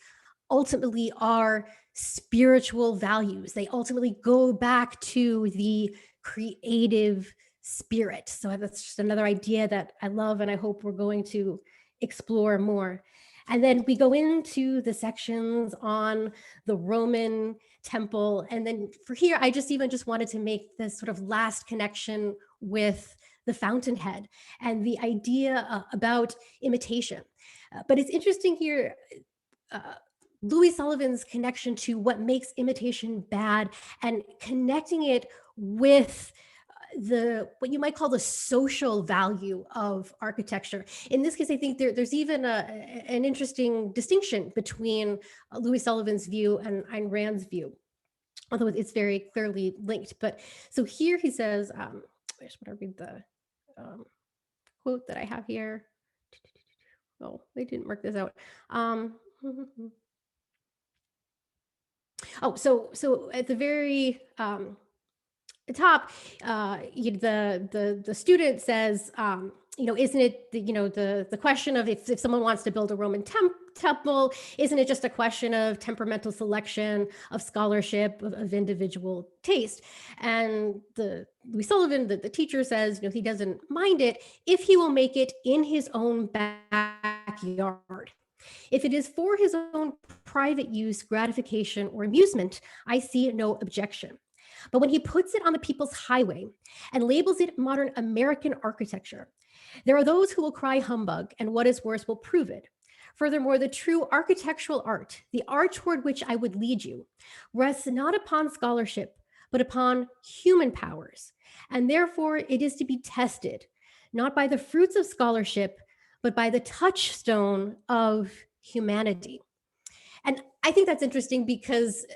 ultimately are spiritual values. They ultimately go back to the creative spirit. So that's just another idea that I love, and I hope we're going to explore more. And then we go into the sections on the Roman temple. And then for here, I just wanted to make this sort of last connection with the Fountainhead and the idea about imitation. But it's interesting here, Louis Sullivan's connection to what makes imitation bad and connecting it with what you might call the social value of architecture. In this case, I think there's even an interesting distinction between Louis Sullivan's view and Ayn Rand's view, although it's very clearly linked. But so here he says, I just want to read the quote that I have here. Oh, they didn't work this out. So at the very top, the student says, isn't it the question of if someone wants to build a Roman temple, isn't it just a question of temperamental selection, of scholarship, of individual taste? And Louis Sullivan, the teacher, says, he doesn't mind it if he will make it in his own backyard. If it is for his own private use, gratification, or amusement, I see no objection. But when he puts it on the people's highway and labels it modern American architecture, there are those who will cry humbug, and what is worse will prove it. Furthermore, the true architectural art, the art toward which I would lead you, rests not upon scholarship, but upon human powers. And therefore it is to be tested, not by the fruits of scholarship, but by the touchstone of humanity. And I think that's interesting because,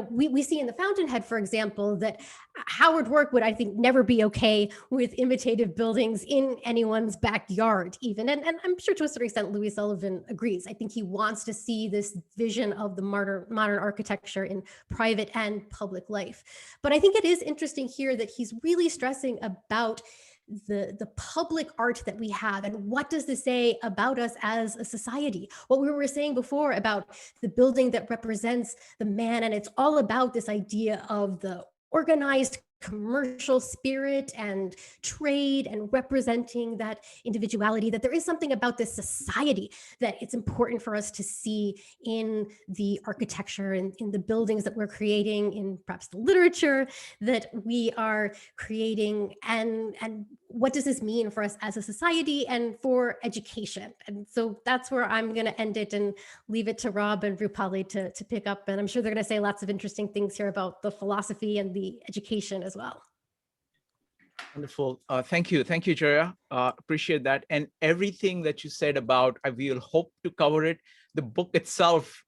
we see in the Fountainhead, for example, that Howard work would, I think, never be okay with imitative buildings in anyone's backyard even. And I'm sure to a certain extent, Louis Sullivan agrees. I think he wants to see this vision of the modern architecture in private and public life. But I think it is interesting here that he's really stressing about the public art that we have, and what does this say about us as a society? What we were saying before about the building that represents the man, and it's all about this idea of the organized commercial spirit and trade and representing that individuality, that there is something about this society that it's important for us to see in the architecture and in the buildings that we're creating, in perhaps the literature that we are creating, and what does this mean for us as a society and for education? And so that's where I'm going to end it and leave it to Rob and Rupali to pick up. And I'm sure they're going to say lots of interesting things here about the philosophy and the education as well. Wonderful. Thank you, Joia. Appreciate that. And everything that you said about, I will hope to cover it. The book itself,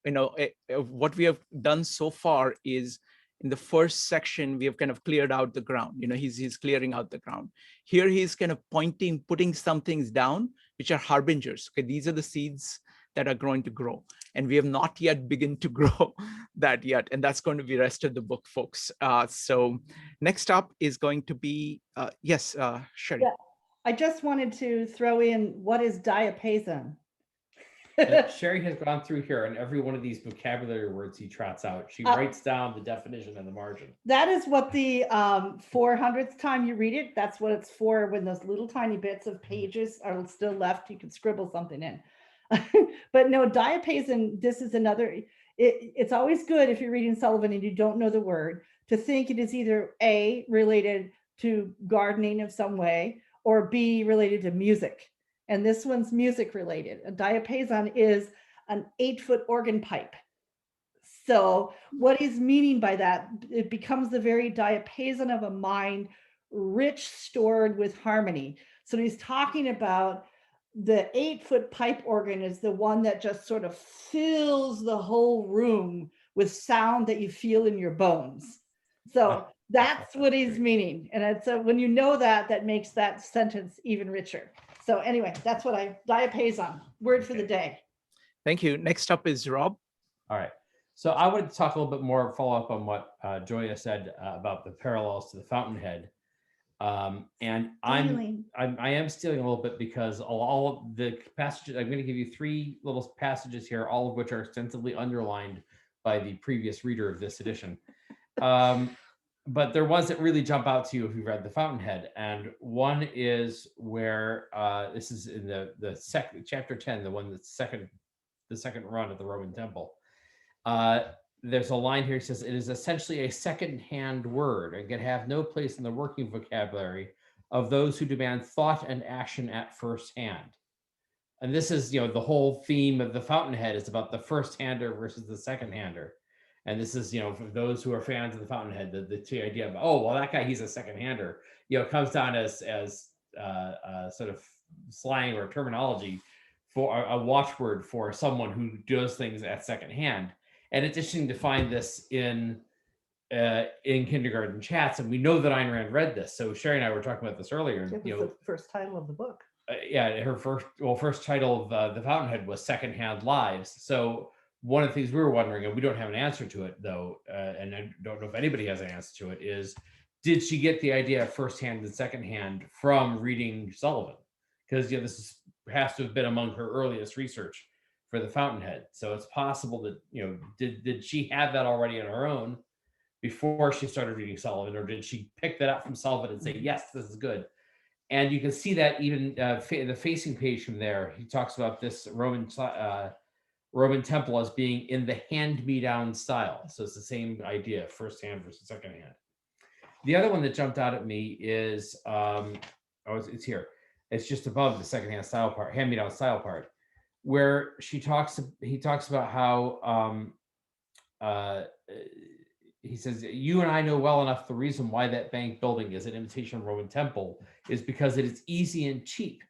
what we have done so far is, in the first section, we have kind of cleared out the ground. He's clearing out the ground. Here he's kind of putting some things down, which are harbingers. Okay, these are the seeds that are going to grow. And we have not yet begun to grow that yet. And that's going to be the rest of the book, folks. So next up is going to be, yes, Sherri. Yeah, I just wanted to throw in, what is diapason? Sherri has gone through here, and every one of these vocabulary words he trots out, she writes down the definition in the margin. That is what the 400th time you read it, that's what it's for. When those little tiny bits of pages are still left, you can scribble something in. But no, diapason, this is another, it's always good if you're reading Sullivan and you don't know the word, to think it is either A, related to gardening of some way, or B, related to music. And this one's music related. A diapason is an 8-foot organ pipe. So what he's meaning by that, it becomes the very diapason of a mind, rich, stored with harmony. So he's talking about the 8-foot pipe organ is the one that just sort of fills the whole room with sound that you feel in your bones. So that's what he's meaning. And it's when you know that, that makes that sentence even richer. So anyway, that's what diapason, word for the day. Thank you. Next up is Rob. All right. So I wanted to talk a little bit more, follow up on what Joia said about the parallels to the Fountainhead. And I am stealing a little bit because all of the passages, I'm going to give you 3 little passages here, all of which are extensively underlined by the previous reader of this edition. But there ones that really jump out to you if you read the Fountainhead. And one is where this is in the second chapter 10, the one that's the second run of the Roman Temple. There's a line here that says, it is essentially a second-hand word and can have no place in the working vocabulary of those who demand thought and action at first hand. And this is, the whole theme of the Fountainhead is about the first-hander versus the second-hander. And this is, for those who are fans of the Fountainhead, the idea of, oh, well, that guy, he's a second-hander, comes down as sort of slang or terminology for a watchword for someone who does things at second hand. And it's interesting to find this in Kindergarten Chats, and we know that Ayn Rand read this. So Sherri and I were talking about this earlier. It was the first title of the book. Yeah, her first title of the Fountainhead was Secondhand Lives. So one of the things we were wondering, and we don't have an answer to it though, and I don't know if anybody has an answer to it, is did she get the idea of firsthand and secondhand from reading Sullivan? Because this has to have been among her earliest research for the Fountainhead. So it's possible that, did she have that already on her own before she started reading Sullivan, or did she pick that up from Sullivan and say, yes, this is good? And you can see that even the facing page from there, he talks about this Roman temple as being in the hand-me-down style. So it's the same idea, first hand versus second hand. The other one that jumped out at me is, it's here. It's just above the second hand style part, hand-me-down style part, where he talks about how he says, you and I know well enough the reason why that bank building is an imitation Roman temple is because it is easy and cheap.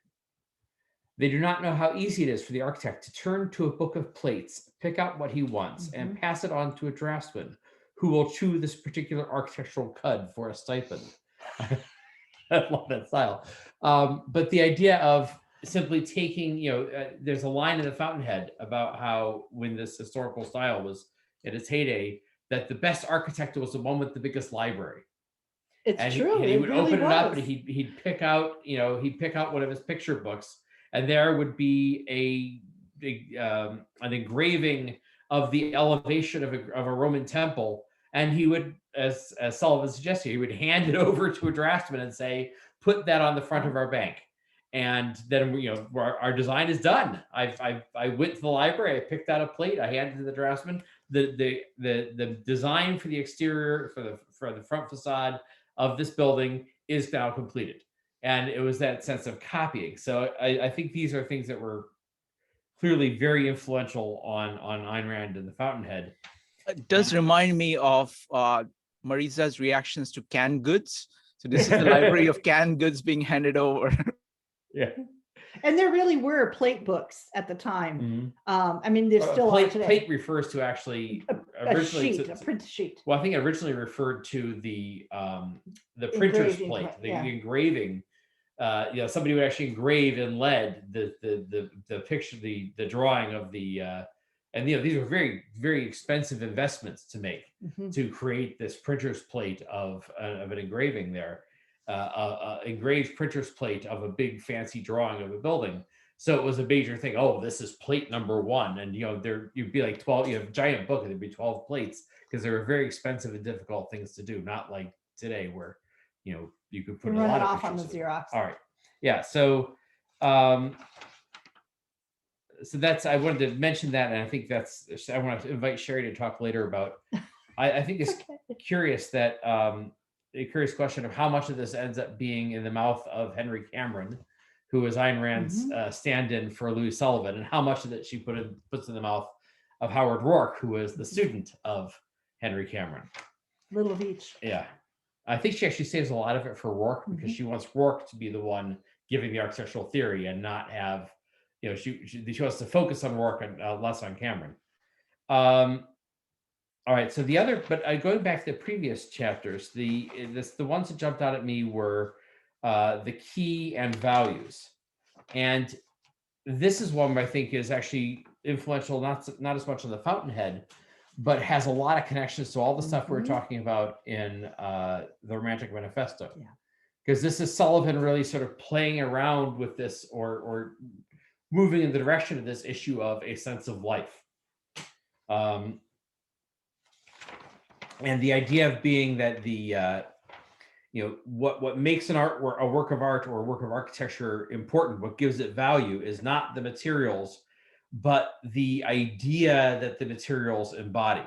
They do not know how easy it is for the architect to turn to a book of plates, pick out what he wants, and pass it on to a draftsman who will chew this particular architectural cud for a stipend. I love that style. But the idea of simply taking, there's a line in the Fountainhead about how when this historical style was in its heyday, that the best architect was the one with the biggest library. It's true. He would open it up and he'd pick out, one of his picture books, and there would be an engraving of the elevation of a Roman temple. And he would, as Sullivan suggested, he would hand it over to a draftsman and say, put that on the front of our bank. And then, our design is done. I went to the library, I picked out a plate, I handed it to the draftsman. The design for the exterior, for the front facade of this building is now completed. And it was that sense of copying. So I think these are things that were clearly very influential on Ayn Rand and the Fountainhead. It does remind me of Maritza's reactions to canned goods. So this is the library of canned goods being handed over. Yeah. And there really were plate books at the time. I mean, there's still plate refers to actually originally a print sheet. Well, I think it originally referred to the printer's plate, the engraving. Somebody would actually engrave in lead the picture, the drawing of the and these were very, very expensive investments to make to create this printer's plate of an engraving there. Engraved printer's plate of a big fancy drawing of a building. So it was a major thing. Oh, this is plate number 1. And, you'd be like 12, you have a giant book and there'd be 12 plates because they were very expensive and difficult things to do. Not like today where, you could put a Run lot it of off on the pictures. Xerox. All right. Yeah. So, so I wanted to mention that. And I think I want to invite Sherri to talk later about, I think it's curious that, a curious question of how much of this ends up being in the mouth of Henry Cameron, who was Ayn Rand's stand-in for Louis Sullivan, and how much of it she puts in the mouth of Howard Rourke, who was the student of Henry Cameron. Little of each. Yeah. I think she actually saves a lot of it for Rourke because she wants Rourke to be the one giving the architectural theory and not have, she wants to focus on Rourke and less on Cameron. All right, so going back to the previous chapters, the ones that jumped out at me were the key and values. And this is one I think is actually influential, not as much on the Fountainhead, but has a lot of connections to all the stuff we were talking about in the Romantic Manifesto. Yeah. Because this is Sullivan really sort of playing around with this or moving in the direction of this issue of a sense of life. And the idea of being that what makes a work of art or a work of architecture important, what gives it value is not the materials, but the idea that the materials embody.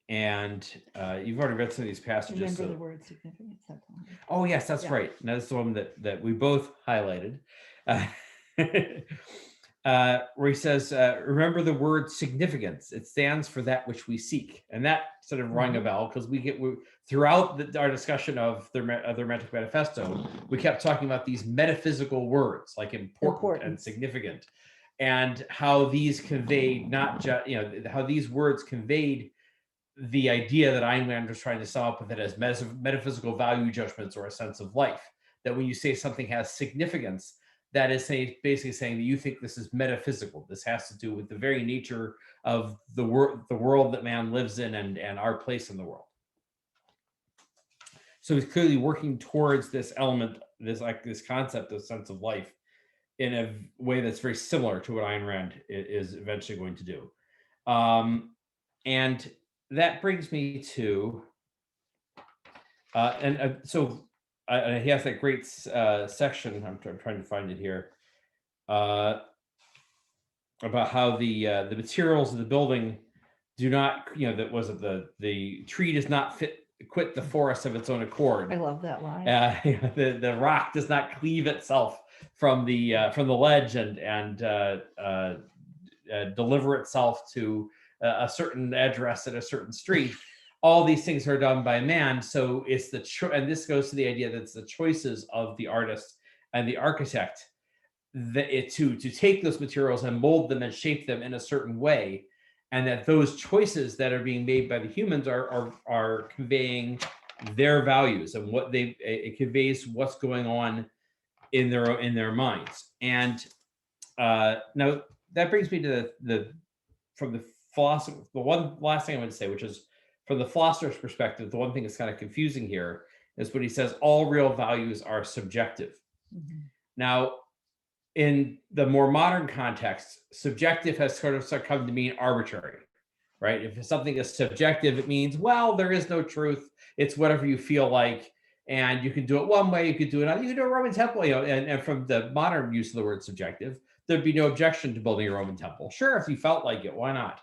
And you've already read some of these passages. Remember the word significance. Oh yes, that's right. And that's the one that we both highlighted. Where he says, remember the word significance. It stands for that which we seek. And that sort of rang a bell because throughout our discussion of the Romantic Manifesto, we kept talking about these metaphysical words like important and significant, and how these conveyed how these words conveyed the idea that Ayn Rand was trying to sum up with it as metaphysical value judgments or a sense of life. That when you say something has significance, that is basically saying that you think this is metaphysical. This has to do with the very nature of the world that man lives in and our place in the world. So he's clearly working towards this element, this concept of sense of life in a way that's very similar to what Ayn Rand is eventually going to do. And that brings me to, he has that great section. I'm trying to find it here about how the materials of the building do not, the tree does not quit the forest of its own accord. I love that line. The rock does not cleave itself from the ledge and deliver itself to a certain address at a certain street. All these things are done by man. So it's and this goes to the idea that it's the choices of the artist and the architect to take those materials and mold them and shape them in a certain way. And that those choices that are being made by the humans are conveying their values and it conveys what's going on in their minds. And now that brings me to from the philosophy, the one last thing I would say, which is from the philosopher's perspective, the one thing that's kind of confusing here is when he says all real values are subjective. Now, in the more modern context, subjective has sort of come to mean arbitrary, right? If something is subjective, it means, well, there is no truth. It's whatever you feel like, and you can do it one way, you could do it another. You can do a Roman temple, and from the modern use of the word subjective, there'd be no objection to building a Roman temple. Sure, if you felt like it, why not?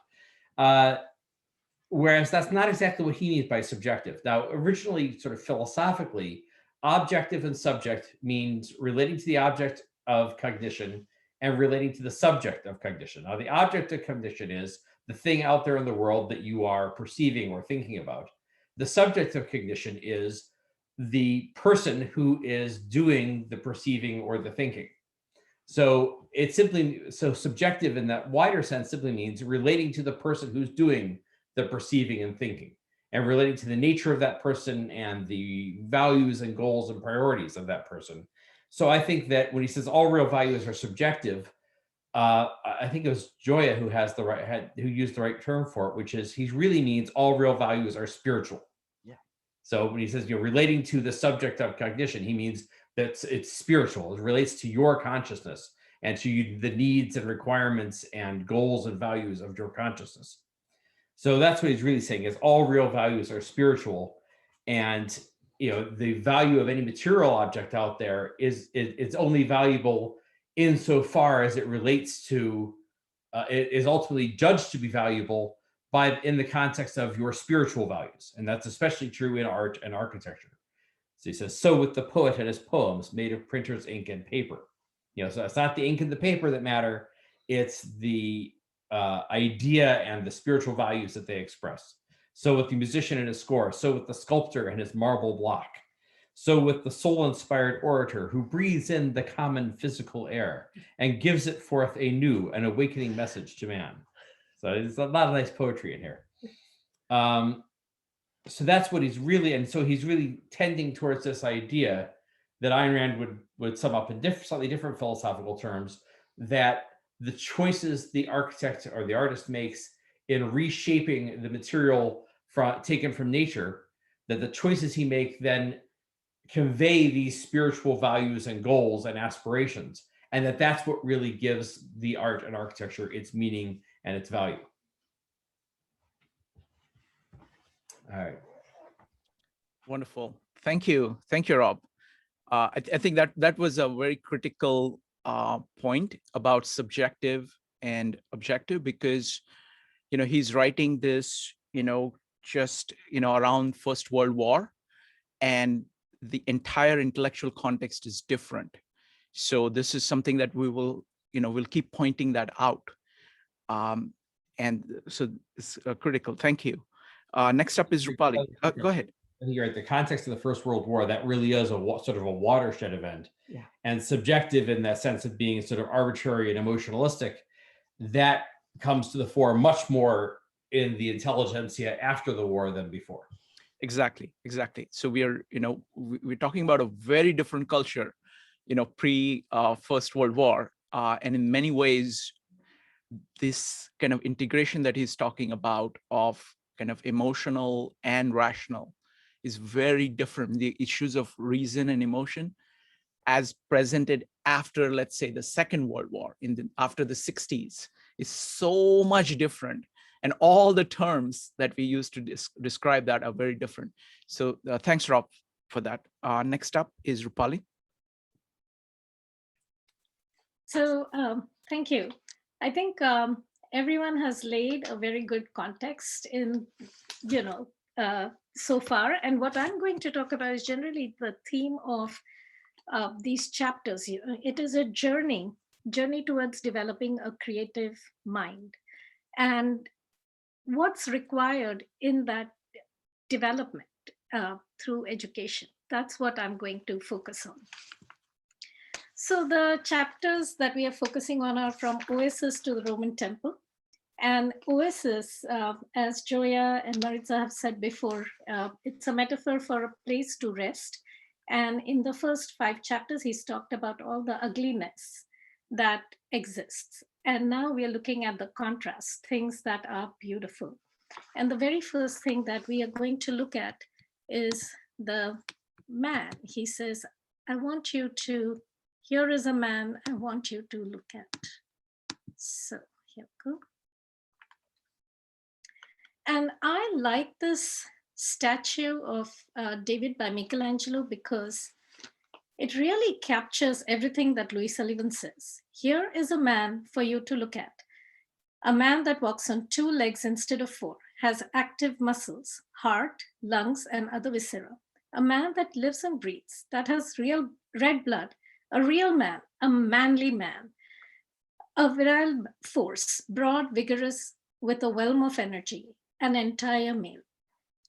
Whereas that's not exactly what he means by subjective. Now, originally, sort of philosophically, objective and subject means relating to the object of cognition and relating to the subject of cognition. Now, the object of cognition is the thing out there in the world that you are perceiving or thinking about. The subject of cognition is the person who is doing the perceiving or the thinking. So subjective in that wider sense simply means relating to the person who's doing the perceiving and thinking, and relating to the nature of that person and the values and goals and priorities of that person. So I think that when he says all real values are subjective, I think it was Joia who used the right term for it, which is he really means all real values are spiritual. Yeah. So when he says relating to the subject of cognition, he means it's spiritual. It relates to your consciousness and to the needs and requirements and goals and values of your consciousness. So that's what he's really saying, is all real values are spiritual. And the value of any material object out there it's only valuable insofar as it relates to, it is ultimately judged to be valuable in the context of your spiritual values. And that's especially true in art and architecture. So he says, so with the poet and his poems made of printer's ink and paper. So it's not the ink and the paper that matter, it's the idea and the spiritual values that they express. So with the musician and his score, so with the sculptor and his marble block, so with the soul-inspired orator who breathes in the common physical air and gives it forth a new and awakening message to man. So there's a lot of nice poetry in here. So that's what he's really, and so he's really tending towards this idea that Ayn Rand would sum up in slightly different philosophical terms, that the choices the architect or the artist makes in reshaping the material taken from nature, that the choices he makes then convey these spiritual values and goals and aspirations, and that's what really gives the art and architecture its meaning and its value. All right. Wonderful. Thank you, Rob. I think that was a very critical point about subjective and objective, because he's writing this just around First World War, and the entire intellectual context is different. So this is something that we will we'll keep pointing that out, and so it's critical. Thank you. Next up is Rupali. Go ahead. I think you're right. The context of the First World War, that really is sort of a watershed event. Yeah. And subjective in that sense of being sort of arbitrary and emotionalistic, that comes to the fore much more in the intelligentsia after the war than before. Exactly. So we are, we're talking about a very different culture, pre First World War, and in many ways, this kind of integration that he's talking about of kind of emotional and rational is very different. The issues of reason and emotion as presented after, let's say, the Second World War, after the 60s, is so much different. And all the terms that we use to describe that are very different. So thanks, Rob, for that. Next up is Rupali. So thank you. I think everyone has laid a very good context in, so far. And what I'm going to talk about is generally the theme of these chapters. It is a journey towards developing a creative mind. And what's required in that development through education. That's what I'm going to focus on. So the chapters that we are focusing on are from Oasis to the Roman Temple. And Oasis, as Joia and Maritza have said before, it's a metaphor for a place to rest. And in the first 5 chapters, he's talked about all the ugliness that exists. And now we are looking at the contrast, things that are beautiful. And the very first thing that we are going to look at is the man. He says, here is a man I want you to look at. So here we go. And I like this statue of David by Michelangelo because it really captures everything that Louis Sullivan says. Here is a man for you to look at. A man that walks on 2 legs instead of 4, has active muscles, heart, lungs, and other viscera. A man that lives and breathes, that has real red blood, a real man, a manly man, a virile force, broad, vigorous, with a whelm of energy, an entire male.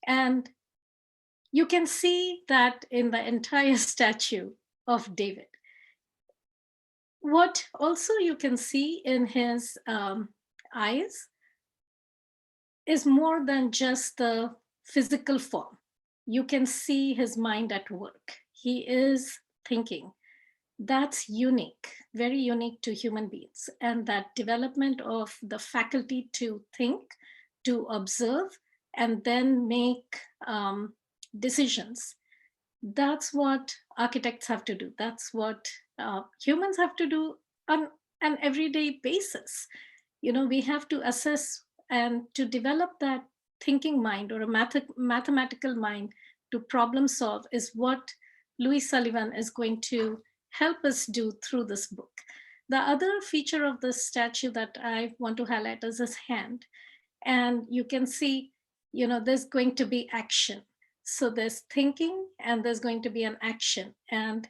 And you can see that in the entire statue of David. What also you can see in his eyes is more than just the physical form. You can see his mind at work. He is thinking. That's unique, very unique to human beings. And that development of the faculty to think, to observe, and then make decisions That's what architects have to do. That's what humans have to do on an everyday basis. We have to assess and to develop that thinking mind or a mathematical mind to problem solve is what Louis Sullivan is going to help us do through this book. The other feature of this statue that I want to highlight is his hand. And you can see, there's going to be action. So there's thinking and there's going to be an action. And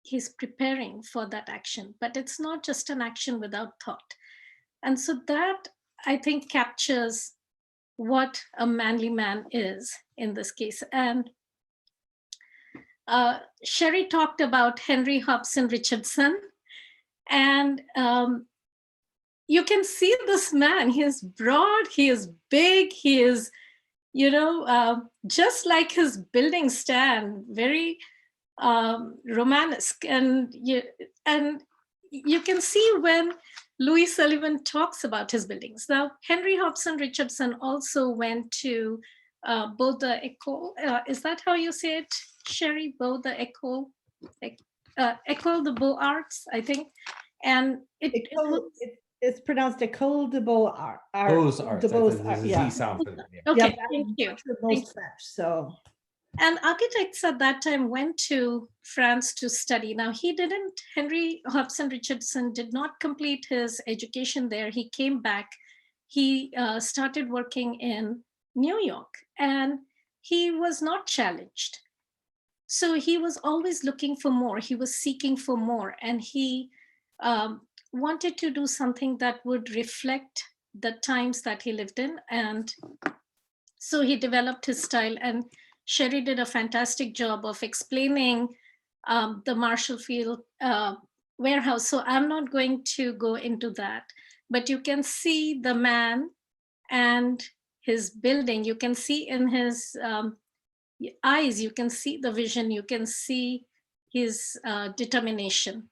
he's preparing for that action. But it's not just an action without thought. And so that, I think, captures what a manly man is in this case. And Sherri talked about Henry Hobson Richardson. And you can see this man. He is broad, he is big, he is, just like his building stand, very Romanesque. And you can see when Louis Sullivan talks about his buildings. Now, Henry Hobson Richardson also went to both the École, is that how you say it, Sherri? Both the École de Beaux-Arts, I think. And it's pronounced École de Beaux-Arts. Beaux-Arts. Yeah. Sound. Okay, thank you. Most French, so. And architects at that time went to France to study. Now, Henry Hobson Richardson did not complete his education there. He came back. He started working in New York, and he was not challenged. So he was always looking for more. He was seeking for more, and he wanted to do something that would reflect the times that he lived in. And so he developed his style, and Sherri did a fantastic job of explaining the Marshall Field warehouse. So I'm not going to go into that, but you can see the man and his building. You can see in his eyes, you can see the vision, you can see his determination.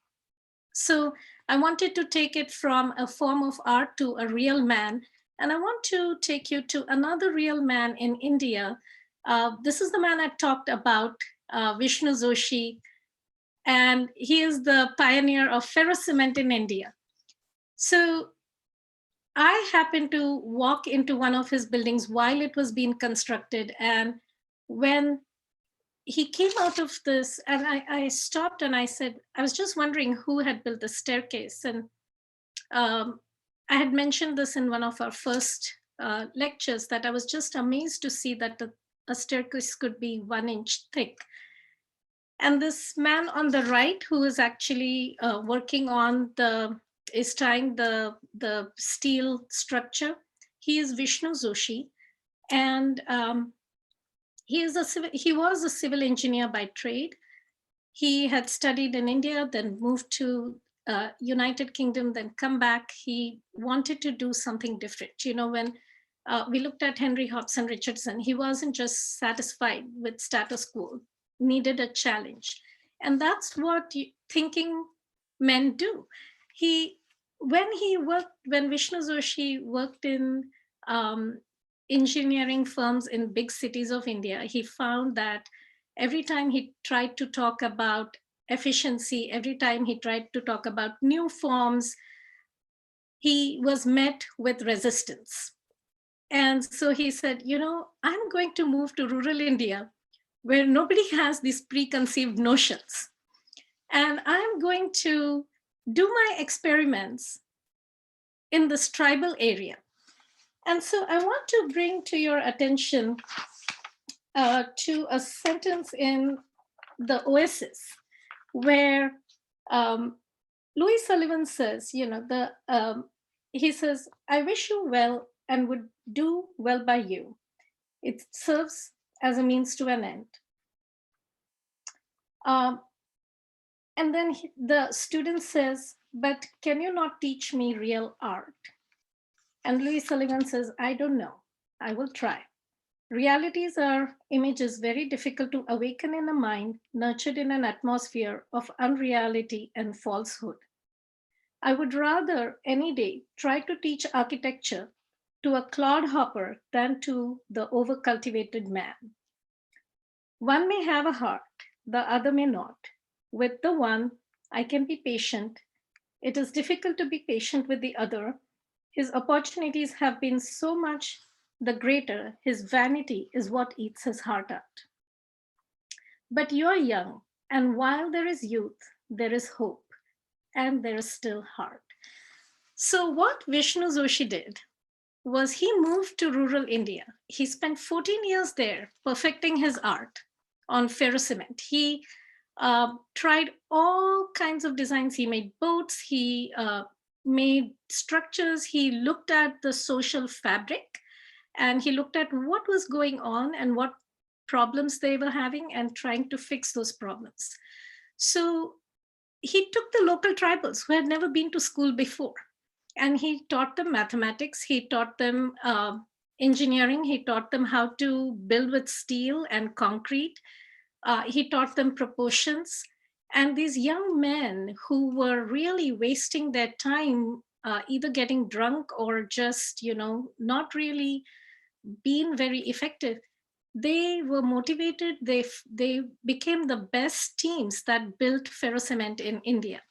So I wanted to take it from a form of art to a real man. And I want to take you to another real man in India. This is the man I talked about, Vishnu Joshi, and he is the pioneer of ferrocement in India. So I happened to walk into one of his buildings while it was being constructed. And when he came out of this, and I stopped and I said, I was just wondering who had built the staircase. And I had mentioned this in one of our first lectures, that I was just amazed to see that a staircase could be 1 inch thick. And this man on the right, who is actually working on is tying the steel structure, he is Vishnu Joshi. And he was a civil engineer by trade. He had studied in India, then moved to United Kingdom, then come back. He wanted to do something different. When we looked at Henry Hobson Richardson, he wasn't just satisfied with status quo, needed a challenge. And that's what thinking men do. When Vishnu Joshi worked in engineering firms in big cities of India, he found that every time he tried to talk about efficiency, every time he tried to talk about new forms, he was met with resistance. And so he said, I'm going to move to rural India where nobody has these preconceived notions. And I'm going to do my experiments in this tribal area. And so I want to bring to your attention to a sentence in the Oasis, where Louis Sullivan says, he says, I wish you well and would do well by you. It serves as a means to an end. And then the student says, but can you not teach me real art? And Louis Sullivan says, I don't know. I will try. Realities are images very difficult to awaken in a mind, nurtured in an atmosphere of unreality and falsehood. I would rather any day try to teach architecture to a clodhopper than to the overcultivated man. One may have a heart, the other may not. With the one, I can be patient. It is difficult to be patient with the other. His opportunities have been so much the greater. His vanity is what eats his heart out. But you are young, and while there is youth, there is hope, and there is still heart. So what Vishnu Joshi did was he moved to rural India. He spent 14 years there perfecting his art on ferrocement. He tried all kinds of designs. He made boats, he made structures, he looked at the social fabric, and he looked at what was going on and what problems they were having and trying to fix those problems. So he took the local tribals who had never been to school before, and he taught them mathematics, he taught them engineering, he taught them how to build with steel and concrete, he taught them proportions. And these young men who were really wasting their time either getting drunk or just, not really being very effective, they were motivated. They became the best teams that built ferrocement in India.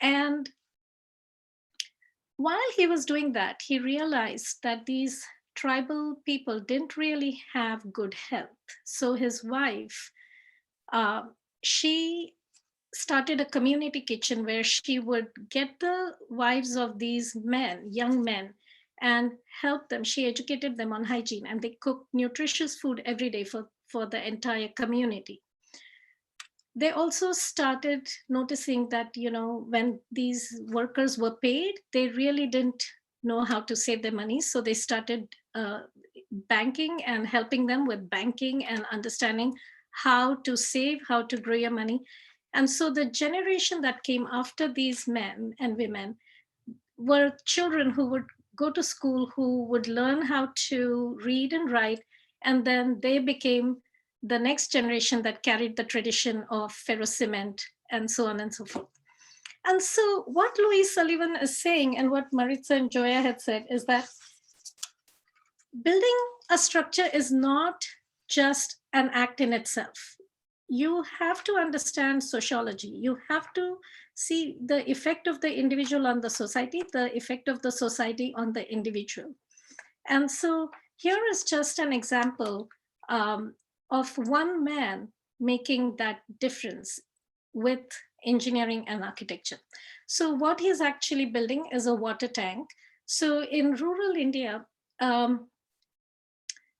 And while he was doing that, he realized that these tribal people didn't really have good health. So his wife, she started a community kitchen where she would get the wives of these men, young men, and help them. She educated them on hygiene, and they cooked nutritious food every day for the entire community. They also started noticing that, when these workers were paid, they really didn't know how to save their money. So they started banking and helping them with banking and understanding how to save, how to grow your money. And so the generation that came after these men and women were children who would go to school, who would learn how to read and write, and then they became the next generation that carried the tradition of ferrocement and so on and so forth. And so what Louis Sullivan is saying, and what Maritza and Joia had said, is that building a structure is not just an act in itself. You have to understand sociology. You have to see the effect of the individual on the society, the effect of the society on the individual. And so here is just an example of one man making that difference with engineering and architecture. So what he's actually building is a water tank. So in rural India,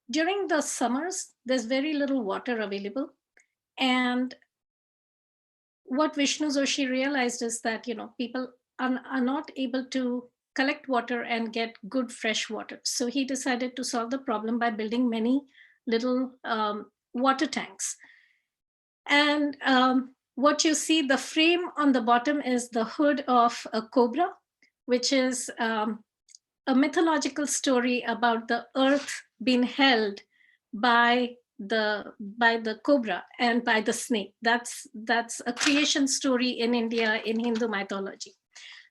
during the summers, there's very little water available. And what Vishnu Joshi realized is that, people are not able to collect water and get good fresh water. So he decided to solve the problem by building many little water tanks. And what you see, the frame on the bottom is the hood of a cobra, which is a mythological story about the earth being held by the cobra and by the snake. That's a creation story in India in Hindu mythology.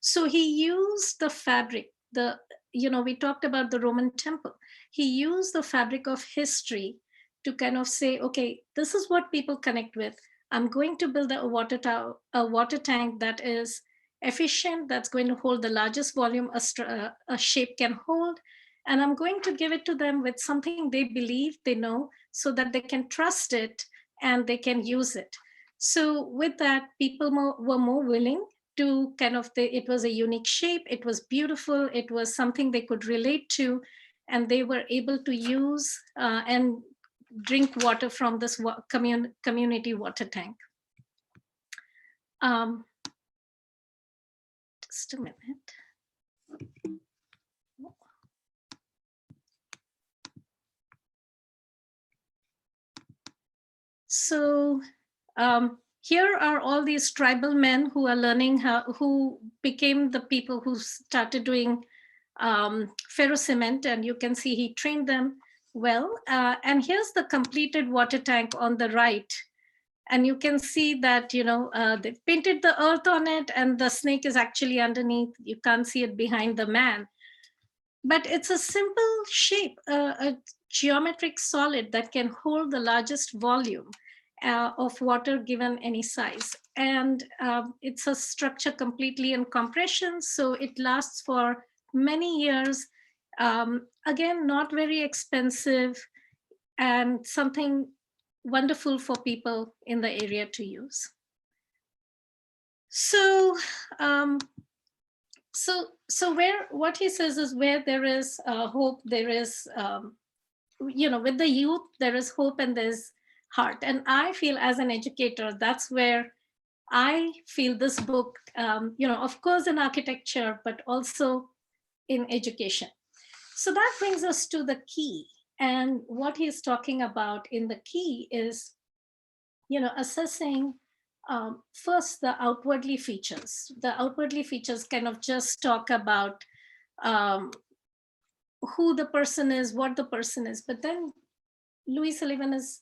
So he used the fabric, we talked about the Roman temple. He used the fabric of history to kind of say, okay, this is what people connect with. I'm going to build a water tank that is efficient, that's going to hold the largest volume a shape can hold. And I'm going to give it to them with something they believe, they know, so that they can trust it and they can use it. So with that, people were more willing to it was a unique shape, it was beautiful, it was something they could relate to, and they were able to use and drink water from this community water tank. Just a minute. So here are all these tribal men who are learning who became the people who started doing ferrocement, and you can see he trained them well. And here's the completed water tank on the right. And you can see that, they painted the earth on it and the snake is actually underneath. You can't see it behind the man. But it's a simple shape, a geometric solid that can hold the largest volume of water given any size. And it's a structure completely in compression, so it lasts for many years. Again, not very expensive, and something wonderful for people in the area to use. So, what he says is, where there is hope, there is, with the youth, there is hope and there's heart. And I feel, as an educator, that's where I feel this book, of course in architecture, but also in education. So that brings us to the key. And what he's talking about in the key is, assessing first the outwardly features. The outwardly features kind of just talk about who the person is, what the person is. But then Louis Sullivan is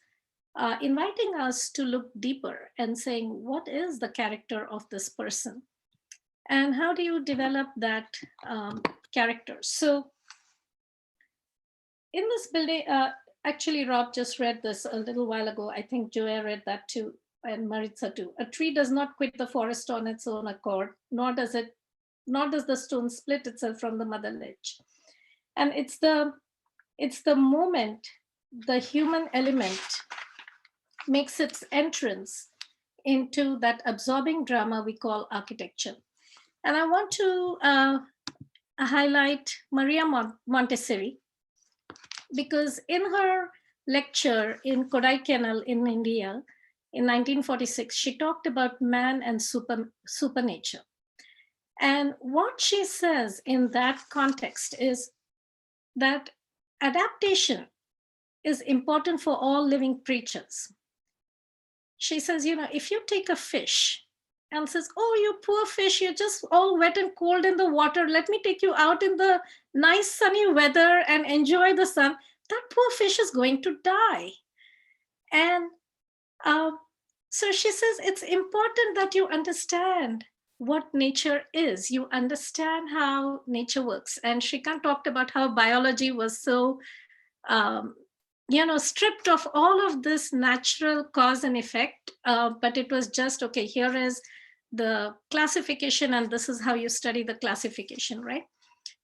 inviting us to look deeper and saying, what is the character of this person? And how do you develop that character? So in this building, actually, Rob just read this a little while ago. I think Joia read that too, and Maritza too. A tree does not quit the forest on its own accord, nor does the stone split itself from the mother ledge. And it's the moment the human element makes its entrance into that absorbing drama we call architecture. And I want to highlight Maria Montessori, because in her lecture in Kodaikanal in India in 1946, she talked about man and supernature. And what she says in that context is that adaptation is important for all living creatures. She says, if you take a fish and says, oh, you poor fish, you're just all wet and cold in the water, let me take you out in the nice sunny weather and enjoy the sun, that poor fish is going to die. And so she says, it's important that you understand what nature is. You understand how nature works. And she talked about how biology was so, stripped of all of this natural cause and effect, but it was just, okay, here is the classification, and this is how you study the classification, right?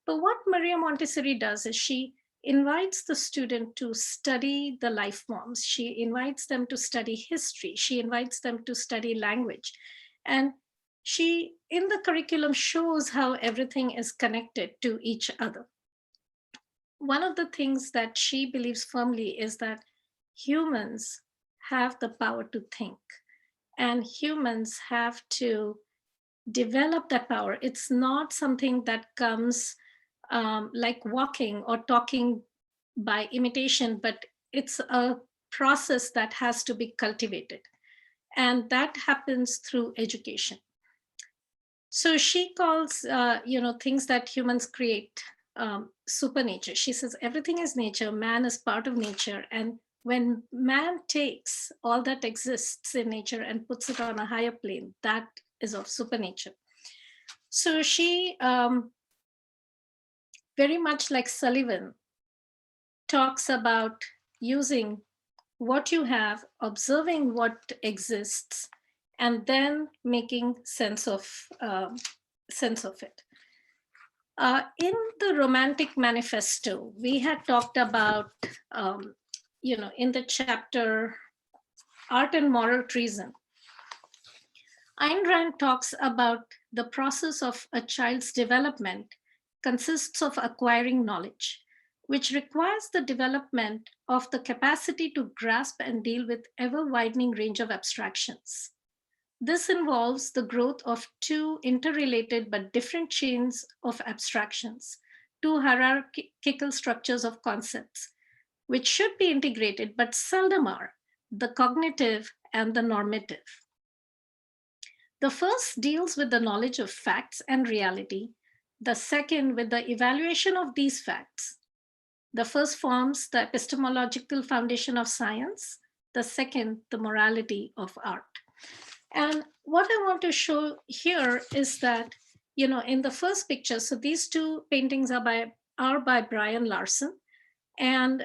But what Maria Montessori does is she invites the student to study the life forms. She invites them to study history. She invites them to study language. And she, in the curriculum, shows how everything is connected to each other. One of the things that she believes firmly is that humans have the power to think, and humans have to develop that power. It's not something that comes like walking or talking by imitation, but it's a process that has to be cultivated. And that happens through education. So she calls, things that humans create supernature. She says everything is nature, man is part of nature. And when man takes all that exists in nature and puts it on a higher plane, that is of supernature. So she, very much like Sullivan, talks about using what you have, observing what exists, and then making sense of it. In the Romantic Manifesto, we had talked about, in the chapter Art and Moral Treason, Ayn Rand talks about the process of a child's development consists of acquiring knowledge, which requires the development of the capacity to grasp and deal with ever-widening range of abstractions. This involves the growth of two interrelated but different chains of abstractions, two hierarchical structures of concepts, which should be integrated but seldom are, the cognitive and the normative. The first deals with the knowledge of facts and reality, the second with the evaluation of these facts. The first forms the epistemological foundation of science, the second, the morality of art. And what I want to show here is that, in the first picture, so these two paintings are by Brian Larson. And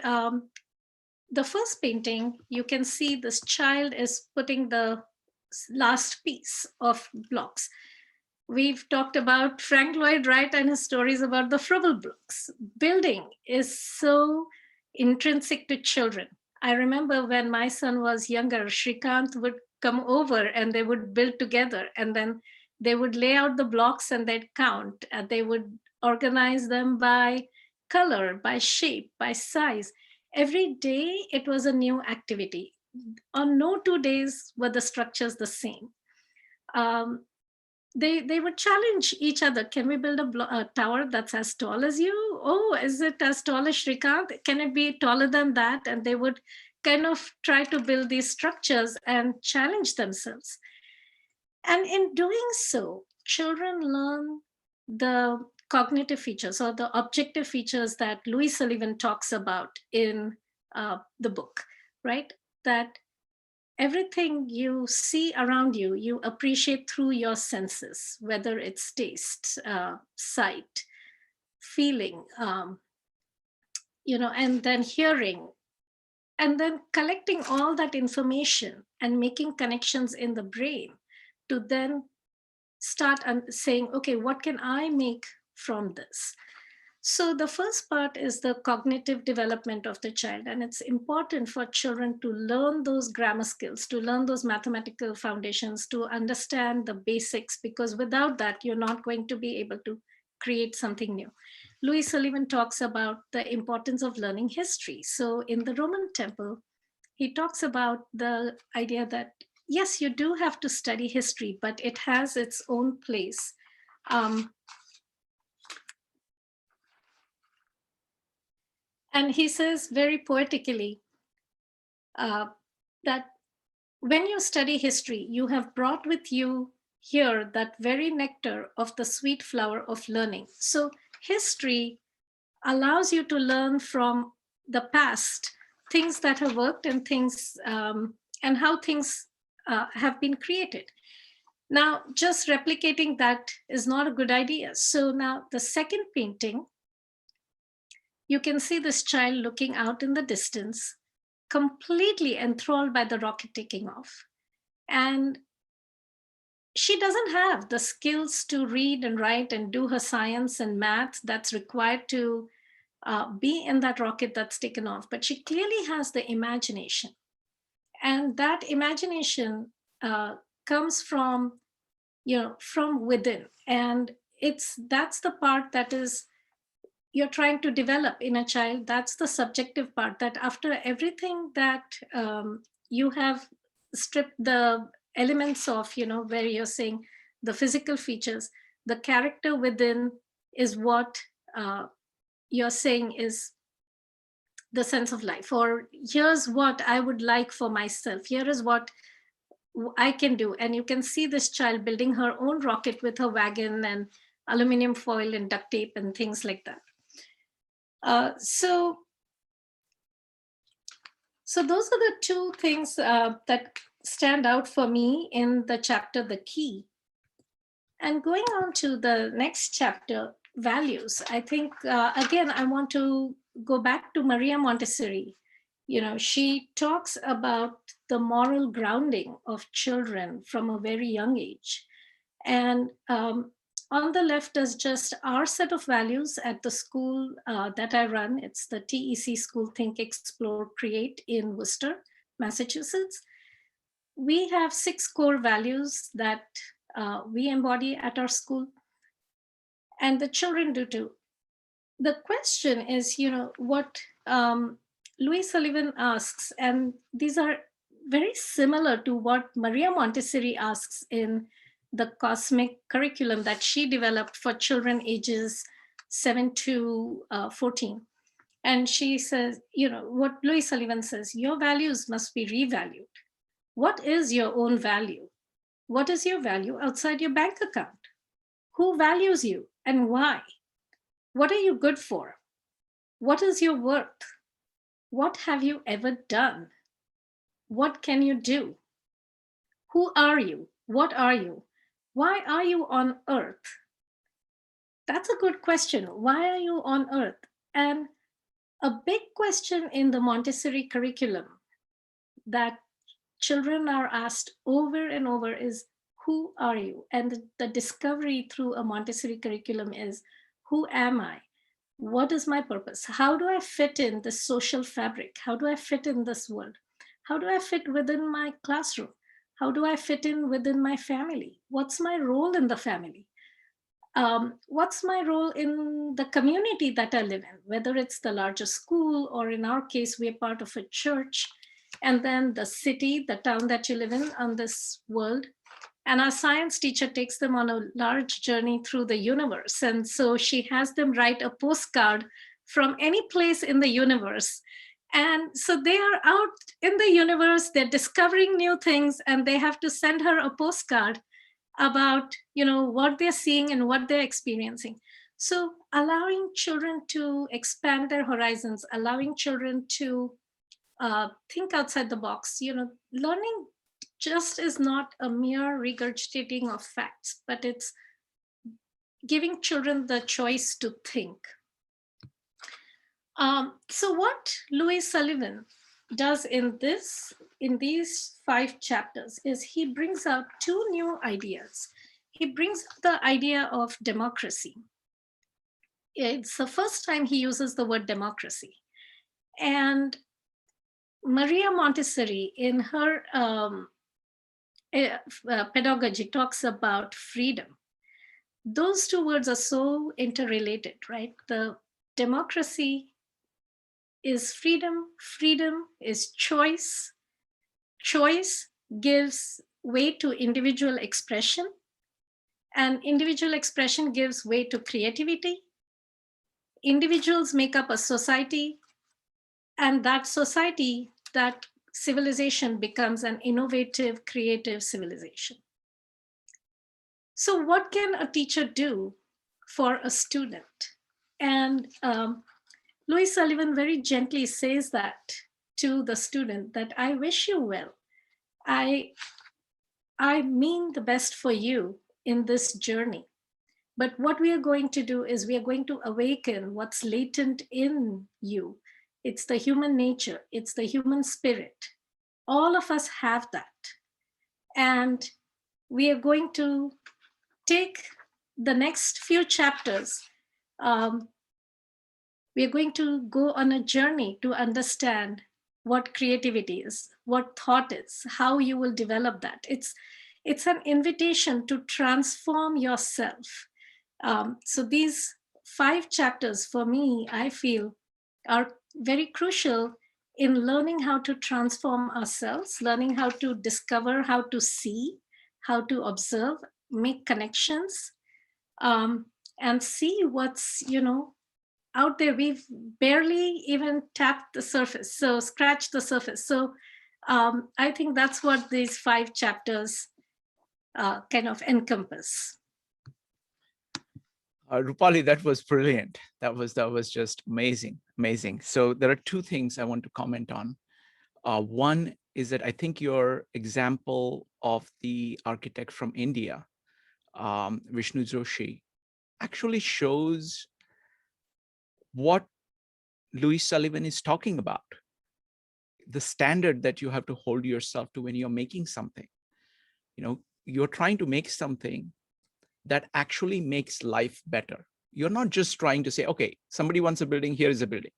the first painting, you can see this child is putting the last piece of blocks. We've talked about Frank Lloyd Wright and his stories about the Frobel blocks. Building is so intrinsic to children. I remember when my son was younger, Shrikant would come over and they would build together, and then they would lay out the blocks and they'd count, and they would organize them by color, by shape, by size. Every day it was a new activity. On no 2 days were the structures the same. They would challenge each other. Can we build a tower that's as tall as you? Oh, is it as tall as Shrikant? Can it be taller than that? And they would kind of try to build these structures and challenge themselves. And in doing so, children learn the cognitive features or the objective features that Louis Sullivan talks about in the book, right? That everything you see around you, you appreciate through your senses, whether it's taste, sight, feeling, and then hearing, and then collecting all that information and making connections in the brain to then start saying, okay, what can I make from this? So the first part is the cognitive development of the child. And it's important for children to learn those grammar skills, to learn those mathematical foundations, to understand the basics, because without that, you're not going to be able to create something new. Louis Sullivan talks about the importance of learning history. So in the Roman temple, he talks about the idea that, yes, you do have to study history, but it has its own place. And he says very poetically that when you study history, you have brought with you here that very nectar of the sweet flower of learning. So history allows you to learn from the past, things that have worked and things and how things have been created. Now, just replicating that is not a good idea. So now the second painting, you can see this child looking out in the distance, completely enthralled by the rocket taking off. And she doesn't have the skills to read and write and do her science and math that's required to be in that rocket that's taken off, but she clearly has the imagination. And that imagination comes from, from within. And that's the part that is you're trying to develop in a child. That's the subjective part, that after everything that you have stripped the elements of, where you're saying the physical features, the character within is what you're saying is the sense of life, or here's what I would like for myself. Here is what I can do. And you can see this child building her own rocket with her wagon and aluminum foil and duct tape and things like that. So those are the two things that stand out for me in the chapter, The Key. And going on to the next chapter, Values, I think, again, I want to go back to Maria Montessori. She talks about the moral grounding of children from a very young age. And on the left is just our set of values at the school that I run. It's the TEC School Think, Explore, Create in Worcester, Massachusetts. We have 6 core values that we embody at our school, and the children do too. The question is, what Louis Sullivan asks, and these are very similar to what Maria Montessori asks in the cosmic curriculum that she developed for children ages 7 to 14. And she says, what Louis Sullivan says, your values must be revalued. What is your own value? What is your value outside your bank account? Who values you and why? What are you good for? What is your worth? What have you ever done? What can you do? Who are you? What are you? Why are you on earth? That's a good question. Why are you on earth? And a big question in the Montessori curriculum that children are asked over and over is, who are you? And the discovery through a Montessori curriculum is, who am I? What is my purpose? How do I fit in the social fabric? How do I fit in this world? How do I fit within my classroom? How do I fit in within my family? What's my role in the family? What's my role in the community that I live in, whether it's the largest school, or in our case, we're part of a church, and then the city, the town that you live in on this world. And our science teacher takes them on a large journey through the universe. And so she has them write a postcard from any place in the universe. And so they are out in the universe, they're discovering new things, and they have to send her a postcard about, what they're seeing and what they're experiencing. So allowing children to expand their horizons, allowing children to think outside the box. Learning just is not a mere regurgitating of facts, but it's giving children the choice to think. So what Louis Sullivan does in these 5 chapters is he brings out 2 new ideas. He brings the idea of democracy. It's the first time he uses the word democracy. And Maria Montessori, in her pedagogy, talks about freedom. Those 2 words are so interrelated, right? The democracy is freedom, freedom is choice, choice gives way to individual expression, and individual expression gives way to creativity. Individuals make up a society, and that society, that civilization becomes an innovative, creative civilization. So what can a teacher do for a student? And Louis Sullivan very gently says that to the student, that I wish you well. I mean the best for you in this journey. But what we are going to do is we are going to awaken what's latent in you. It's the human nature, it's the human spirit. All of us have that. And we are going to take the next few chapters. We are going to go on a journey to understand what creativity is, what thought is, how you will develop that. It's an invitation to transform yourself. So these 5 chapters for me, I feel, are very crucial in learning how to transform ourselves, learning how to discover, how to see, how to observe, make connections, and see what's, out there. We've barely even tapped the surface, so scratched the surface. So I think that's what these 5 chapters kind of encompass. Rupali, that was brilliant. That was just amazing. So there are 2 things I want to comment on. One is that I think your example of the architect from India, Vishnu Joshi, actually shows what Louis Sullivan is talking about. The standard that you have to hold yourself to when you're making something. You're trying to make something that actually makes life better. You're not just trying to say, okay, somebody wants a building, here is a building.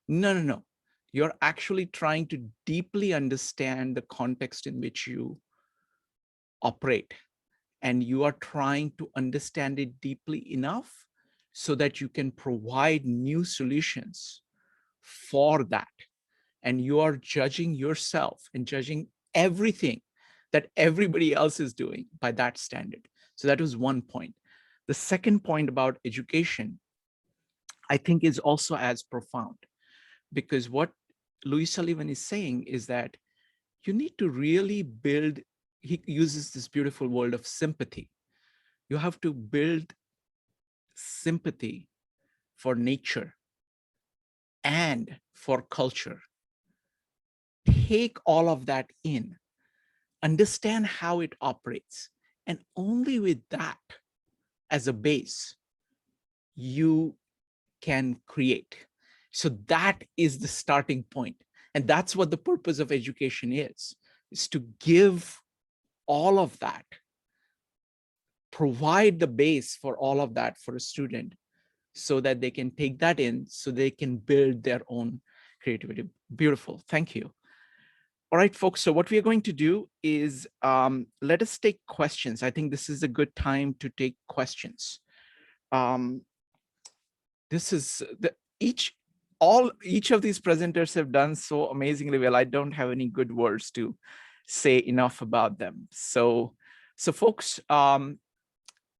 No. You're actually trying to deeply understand the context in which you operate. And you are trying to understand it deeply enough so that you can provide new solutions for that. And you are judging yourself and judging everything that everybody else is doing by that standard. So that was one point. The second point about education, I think, is also as profound, because what Louis Sullivan is saying is that you need to really build, he uses this beautiful word of sympathy. You have to build sympathy for nature and for culture. Take all of that in, understand how it operates, and only with that as a base, you can create. So that is the starting point. And that's what the purpose of education is to give all of that, provide the base for all of that for a student so that they can take that in, so they can build their own creativity. Beautiful, thank you. All right, folks, so what we are going to do is let us take questions. I think this is a good time to take questions. This is each of these presenters have done so amazingly well. I don't have any good words to say enough about them. So folks,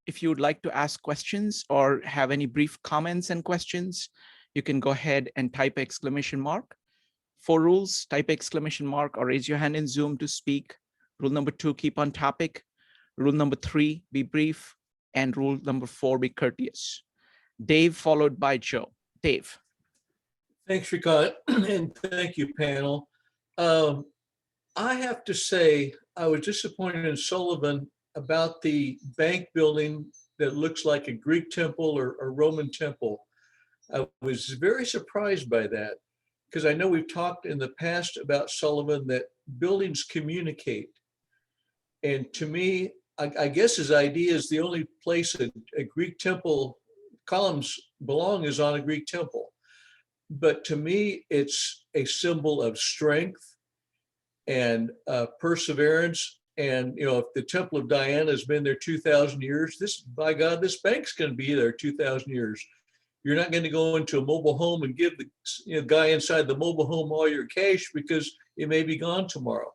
if you would like to ask questions or have any brief comments and questions, you can go ahead and type exclamation mark. 4 rules: type exclamation mark or raise your hand in Zoom to speak. Rule number 2, keep on topic. Rule number 3, be brief. And rule number 4, be courteous. Dave, followed by Joe. Dave. Thanks, Ricard, and thank you, panel. I have to say, I was disappointed in Sullivan about the bank building that looks like a Greek temple or a Roman temple. I was very surprised by that, because I know we've talked in the past about Sullivan that buildings communicate. And to me, I guess his idea is the only place a Greek temple columns belong is on a Greek temple. But to me, it's a symbol of strength and perseverance. And, you know, if the Temple of Diana has been there 2,000 years, by God, this bank's going to be there 2,000 years. You're not going to go into a mobile home and give the guy inside the mobile home all your cash because it may be gone tomorrow.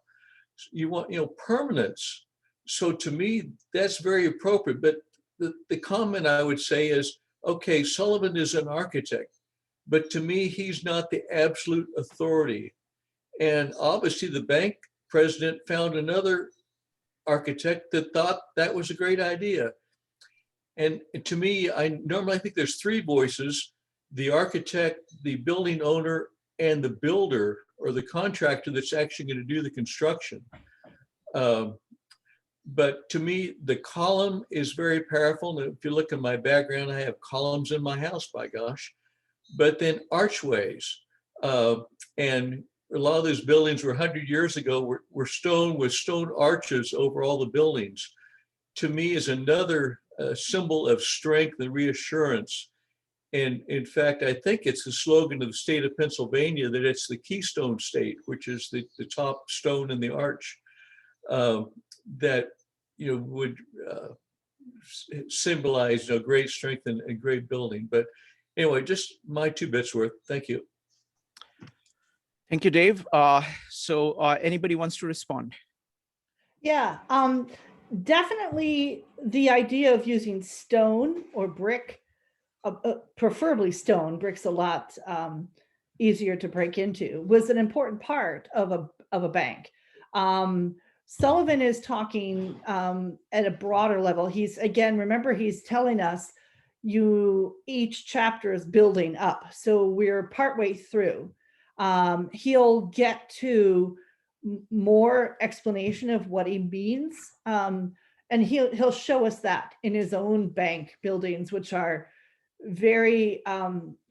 You want, permanence. So to me, that's very appropriate. But the comment I would say is, okay, Sullivan is an architect, but to me, he's not the absolute authority. And obviously the bank president found another architect that thought that was a great idea. And to me, I normally think there's 3 voices: the architect, the building owner, and the builder or the contractor that's actually going to do the construction. But to me, the column is very powerful. And if you look at my background, I have columns in my house, by gosh. But then archways. And a lot of those buildings were 100 years ago were stone with stone arches over all the buildings. To me, is another symbol of strength and reassurance. And in fact, I think it's the slogan of the state of Pennsylvania that it's the Keystone State, which is the top stone in the arch, that would symbolize great strength and great building. But anyway, just my 2 bits worth. Thank you. Thank you, Dave. So anybody wants to respond? Yeah, definitely the idea of using stone or brick, preferably stone. Brick's a lot easier to break into, was an important part of a bank. Sullivan is talking at a broader level. Remember, he's telling us each chapter is building up. So we're partway through. He'll get to more explanation of what he means. And he'll show us that in his own bank buildings, which are very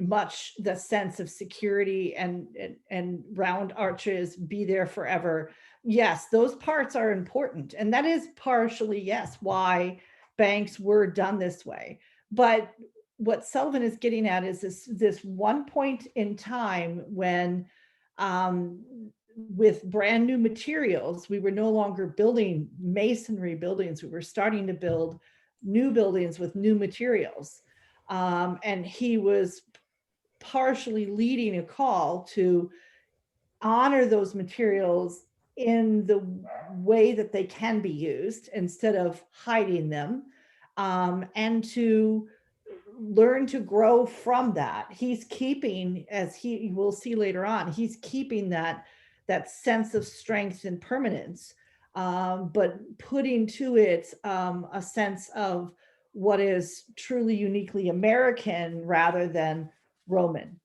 much the sense of security and round arches, be there forever. Yes, those parts are important. And that is partially, yes, why banks were done this way. But what Sullivan is getting at is this one point in time when with brand new materials, we were no longer building masonry buildings. We were starting to build new buildings with new materials. And he was partially leading a call to honor those materials in the way that they can be used instead of hiding them, and to learn to grow from that. He's keeping, as we'll see later on, he's keeping that sense of strength and permanence, but putting to it a sense of what is truly uniquely American rather than Roman.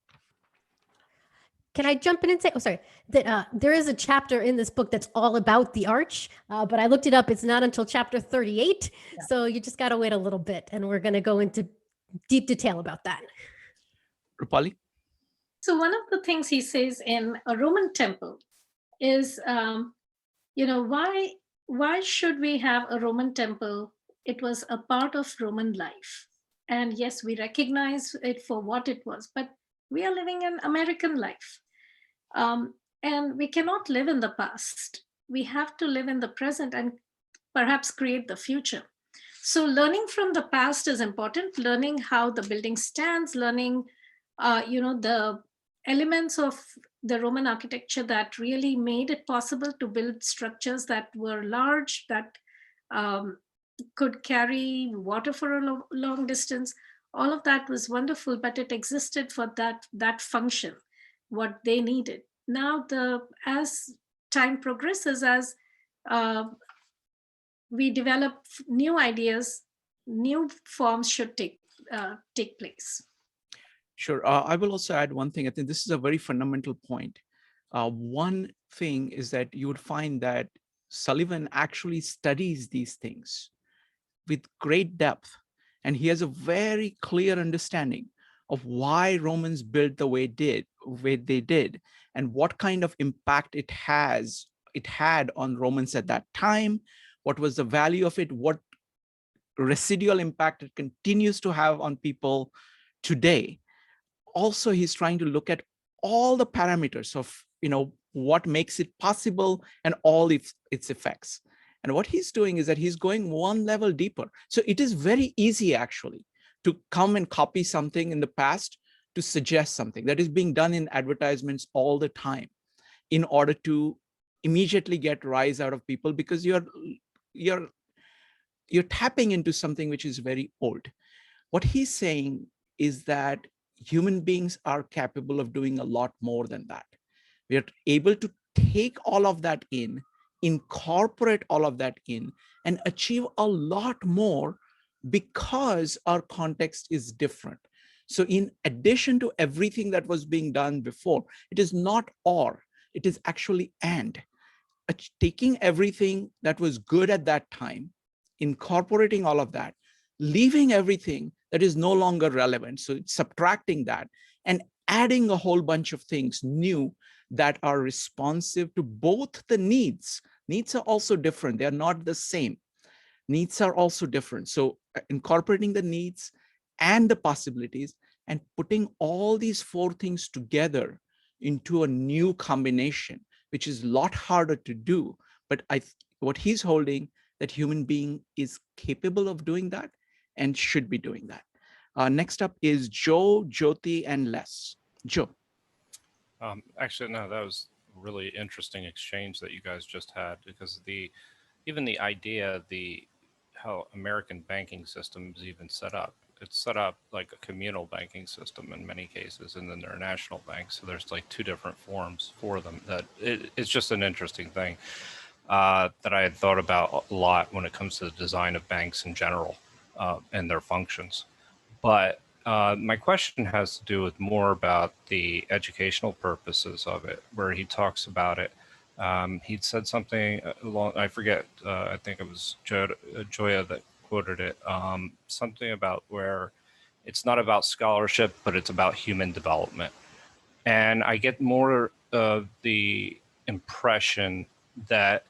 Can I jump in and say, that there is a chapter in this book that's all about the arch, but I looked it up. It's not until chapter 38. Yeah. So you just got to wait a little bit, and we're going to go into deep detail about that. Rupali? So one of the things he says in a Roman temple is, why should we have a Roman temple? It was a part of Roman life. And yes, we recognize it for what it was, but we are living an American life. And we cannot live in the past. We have to live in the present and perhaps create the future. So learning from the past is important, learning how the building stands, learning, the elements of the Roman architecture that really made it possible to build structures that were large, that could carry water for a long distance. All of that was wonderful, but it existed for that function, what they needed. Now, as time progresses, as we develop new ideas, new forms should take place. Sure. I will also add one thing. I think this is a very fundamental point. One thing is that you would find that Sullivan actually studies these things with great depth, and he has a very clear understanding of why Romans built the way they did, and what kind of impact it had on Romans at that time. What was the value of it? What residual impact it continues to have on people today. Also, he's trying to look at all the parameters of what makes it possible and all its effects. And what he's doing is that he's going one level deeper. So it is very easy actually to come and copy something in the past to suggest something that is being done in advertisements all the time in order to immediately get rise out of people, because you're tapping into something which is very old. What he's saying is that human beings are capable of doing a lot more than that. We are able to take all of that in, incorporate all of that in, and achieve a lot more because our context is different. So in addition to everything that was being done before, it is not or, it is actually and. Taking everything that was good at that time, incorporating all of that, leaving everything that is no longer relevant. So it's subtracting that and adding a whole bunch of things new that are responsive to both the needs. Needs are also different. They're not the same. Needs are also different. So incorporating the needs and the possibilities and putting all these four things together into a new combination, which is a lot harder to do. But what he's holding, that human being is capable of doing that and should be doing that. Next up is Joe, Jyoti, and Les. Joe. Actually, no, that was a really interesting exchange that you guys just had, because even the idea, how American banking system is even set up. It's set up like a communal banking system in many cases, and then there are national banks. So there's like two different forms for them. It's just an interesting thing that I had thought about a lot when it comes to the design of banks in general and their functions. But my question has to do with more about the educational purposes of it, where he talks about it. He'd said something along, I forget, I think it was Joia that quoted it, something about where it's not about scholarship, but it's about human development. And I get more of the impression that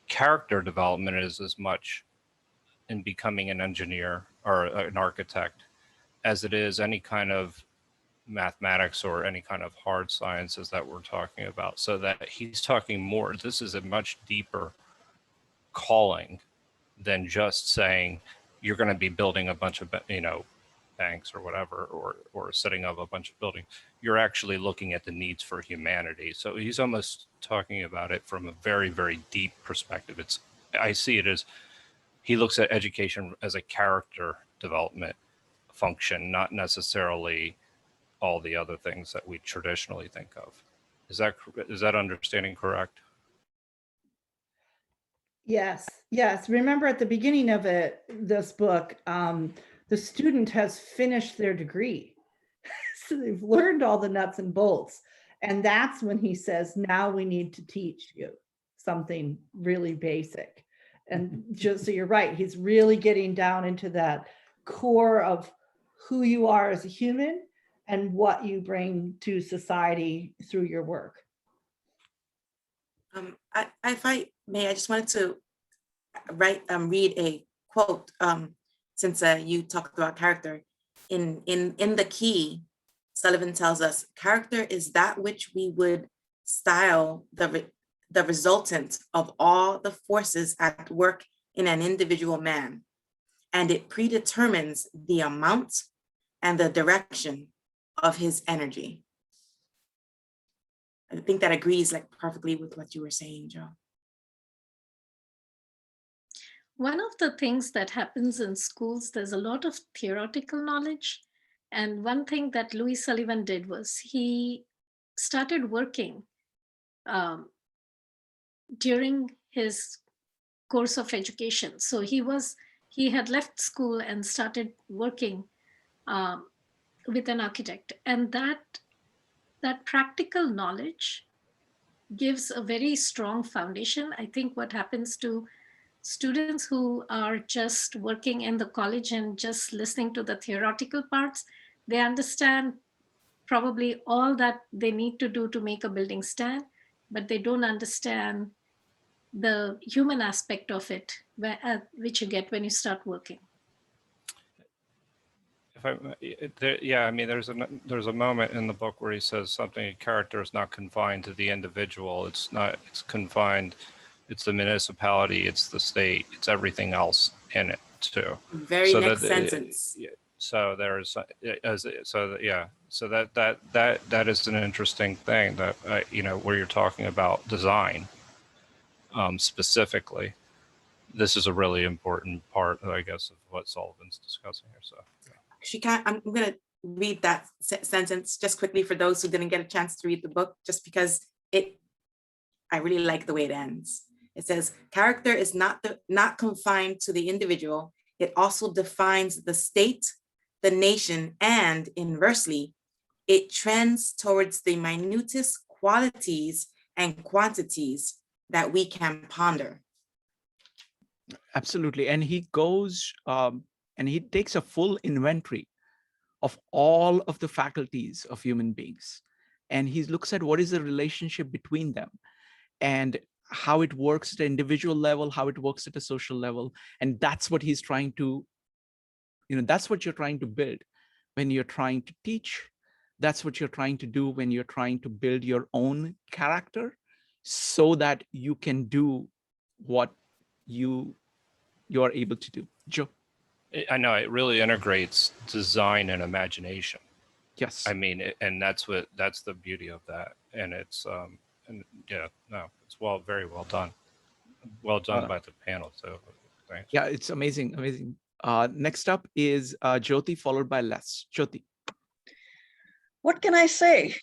character development is as much in becoming an engineer or an architect as it is any kind of mathematics or any kind of hard sciences that we're talking about. So that he's talking more, this is a much deeper calling than just saying you're going to be building a bunch of, banks or whatever, or setting up a bunch of buildings. You're actually looking at the needs for humanity. So he's almost talking about it from a very, very deep perspective. I see it as he looks at education as a character development function, not necessarily all the other things that we traditionally think of. Is that understanding correct? Yes, yes. Remember at the beginning of this book, the student has finished their degree. So they've learned all the nuts and bolts. And that's when he says, now we need to teach you something really basic. And just so you're right, he's really getting down into that core of who you are as a human and what you bring to society through your work. If I may, I just wanted to read a quote, since you talked about character. In the key, Sullivan tells us, character is that which we would style the resultant of all the forces at work in an individual man, and it predetermines the amount and the direction of his energy. I think that agrees like perfectly with what you were saying, Joe. One of the things that happens in schools, there's a lot of theoretical knowledge. And one thing that Louis Sullivan did was he started working during his course of education. So he had left school and started working with an architect. And that practical knowledge gives a very strong foundation. I think what happens to students who are just working in the college and just listening to the theoretical parts, they understand probably all that they need to do to make a building stand, but they don't understand the human aspect of it, which you get when you start working. Yeah, I mean, there's a moment in the book where he says something, character is not confined to the individual. It's confined, it's the municipality, it's the state, it's everything else in it too. Very so next sentence. So there's, so that is an interesting thing that, where you're talking about design specifically. This is a really important part, I guess, of what Sullivan's discussing here. So. I'm going to read that sentence just quickly for those who didn't get a chance to read the book, just because I really like the way it ends. It says, character is not confined to the individual. It also defines the state, the nation, and inversely, it trends towards the minutest qualities and quantities that we can ponder. Absolutely. And he goes, and he takes a full inventory of all of the faculties of human beings. And he looks at what is the relationship between them and how it works at an individual level, how it works at a social level. And that's what he's trying to, that's what you're trying to build when you're trying to teach. That's what you're trying to do when you're trying to build your own character so that you can do what you are able to do. Joe. I know it really integrates design and imagination. Yes. I mean, and that's the beauty of that. And it's, it's very well done. Well done by the panel. So thanks. Yeah, it's amazing. Amazing. Next up is Jyoti, followed by Les. Jyoti. What can I say?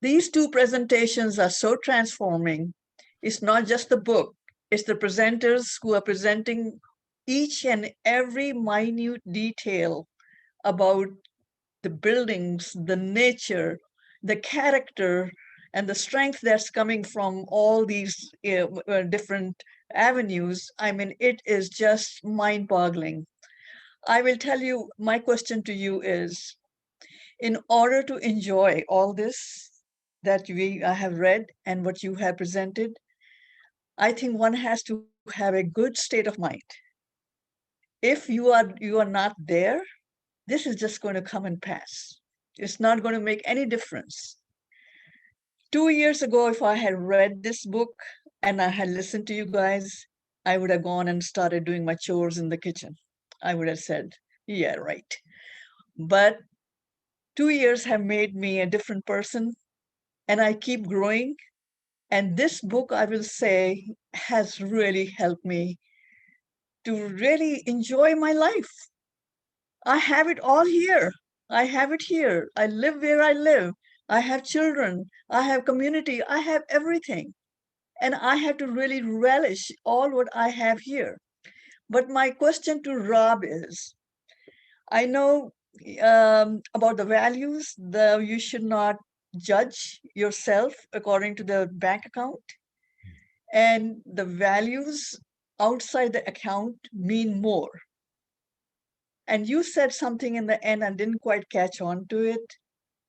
These two presentations are so transforming. It's not just the book, it's the presenters who are presenting each and every minute detail about the buildings, the nature, the character, and the strength that's coming from all these different avenues. I mean, it is just mind-boggling. I will tell you, my question to you is, in order to enjoy all this that I have read and what you have presented, I think one has to have a good state of mind. If you are not there, this is just going to come and pass. It's not going to make any difference. 2 years ago, if I had read this book and I had listened to you guys, I would have gone and started doing my chores in the kitchen. I would have said, yeah, right. But 2 years have made me a different person, and I keep growing. And this book, I will say, has really helped me to really enjoy my life. I have it all here. I have it here. I live where I live. I have children. I have community. I have everything. And I have to really relish all what I have here. But my question to Rob is, I know about the values, you should not judge yourself according to the bank account. And the values outside the account mean more. And you said something in the end and didn't quite catch on to it,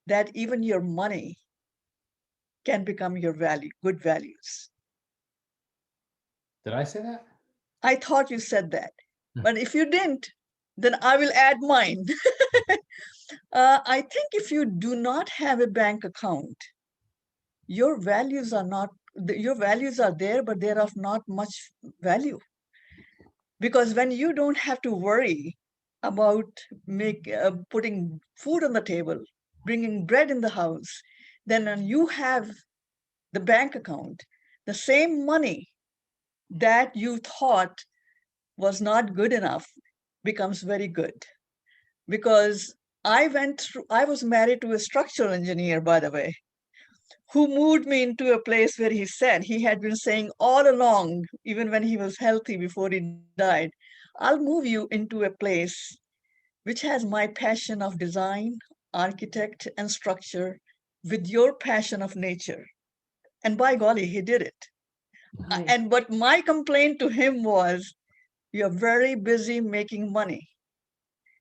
that even your money can become your value, good values. Did I say that? I thought you said that, but if you didn't, then I will add mine. I think if you do not have a bank account, your values are not, your values are there, but they're of not much value. Because when you don't have to worry about putting food on the table, bringing bread in the house, then when you have the bank account, the same money that you thought was not good enough becomes very good. Because I was married to a structural engineer, by the way, who moved me into a place where he said, he had been saying all along, even when he was healthy before he died, I'll move you into a place which has my passion of design, architect, and structure with your passion of nature. And by golly, he did it. And but my complaint to him was, you're very busy making money.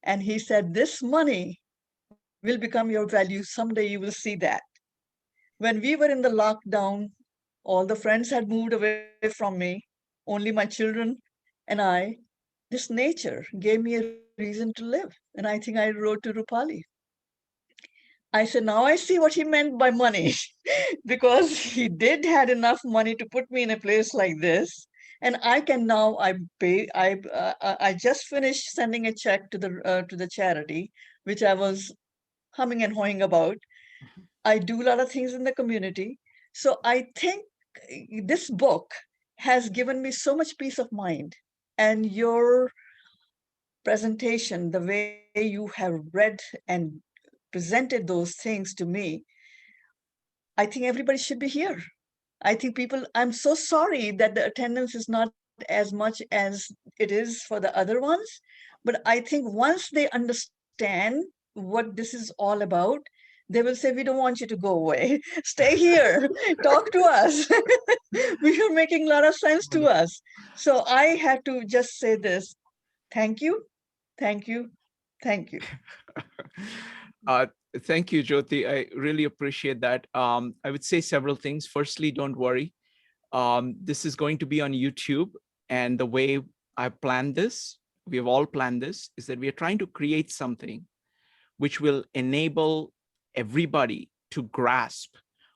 And he said, this money will become your value. Someday you will see that. When we were in the lockdown, all the friends had moved away from me, only my children and I. This nature gave me a reason to live. And I think I wrote to Rupali. I said, now I see what he meant by money, because he did had enough money to put me in a place like this. And I can now, I just finished sending a check to the charity, which I was humming and hawing about. I do a lot of things in the community. So I think this book has given me so much peace of mind. And your presentation, the way you have read and presented those things to me, I think everybody should be here. I think people, I'm so sorry that the attendance is not as much as it is for the other ones. But I think once they understand what this is all about, they will say, we don't want you to go away. Stay here, talk to us. We are making a lot of sense to us. So I have to just say this. Thank you, thank you, thank you. Thank you, Jyoti. I really appreciate that. I would say several things. Firstly, don't worry. This is going to be on YouTube. And the way I planned this, we have all planned this, is that we are trying to create something which will enable everybody to grasp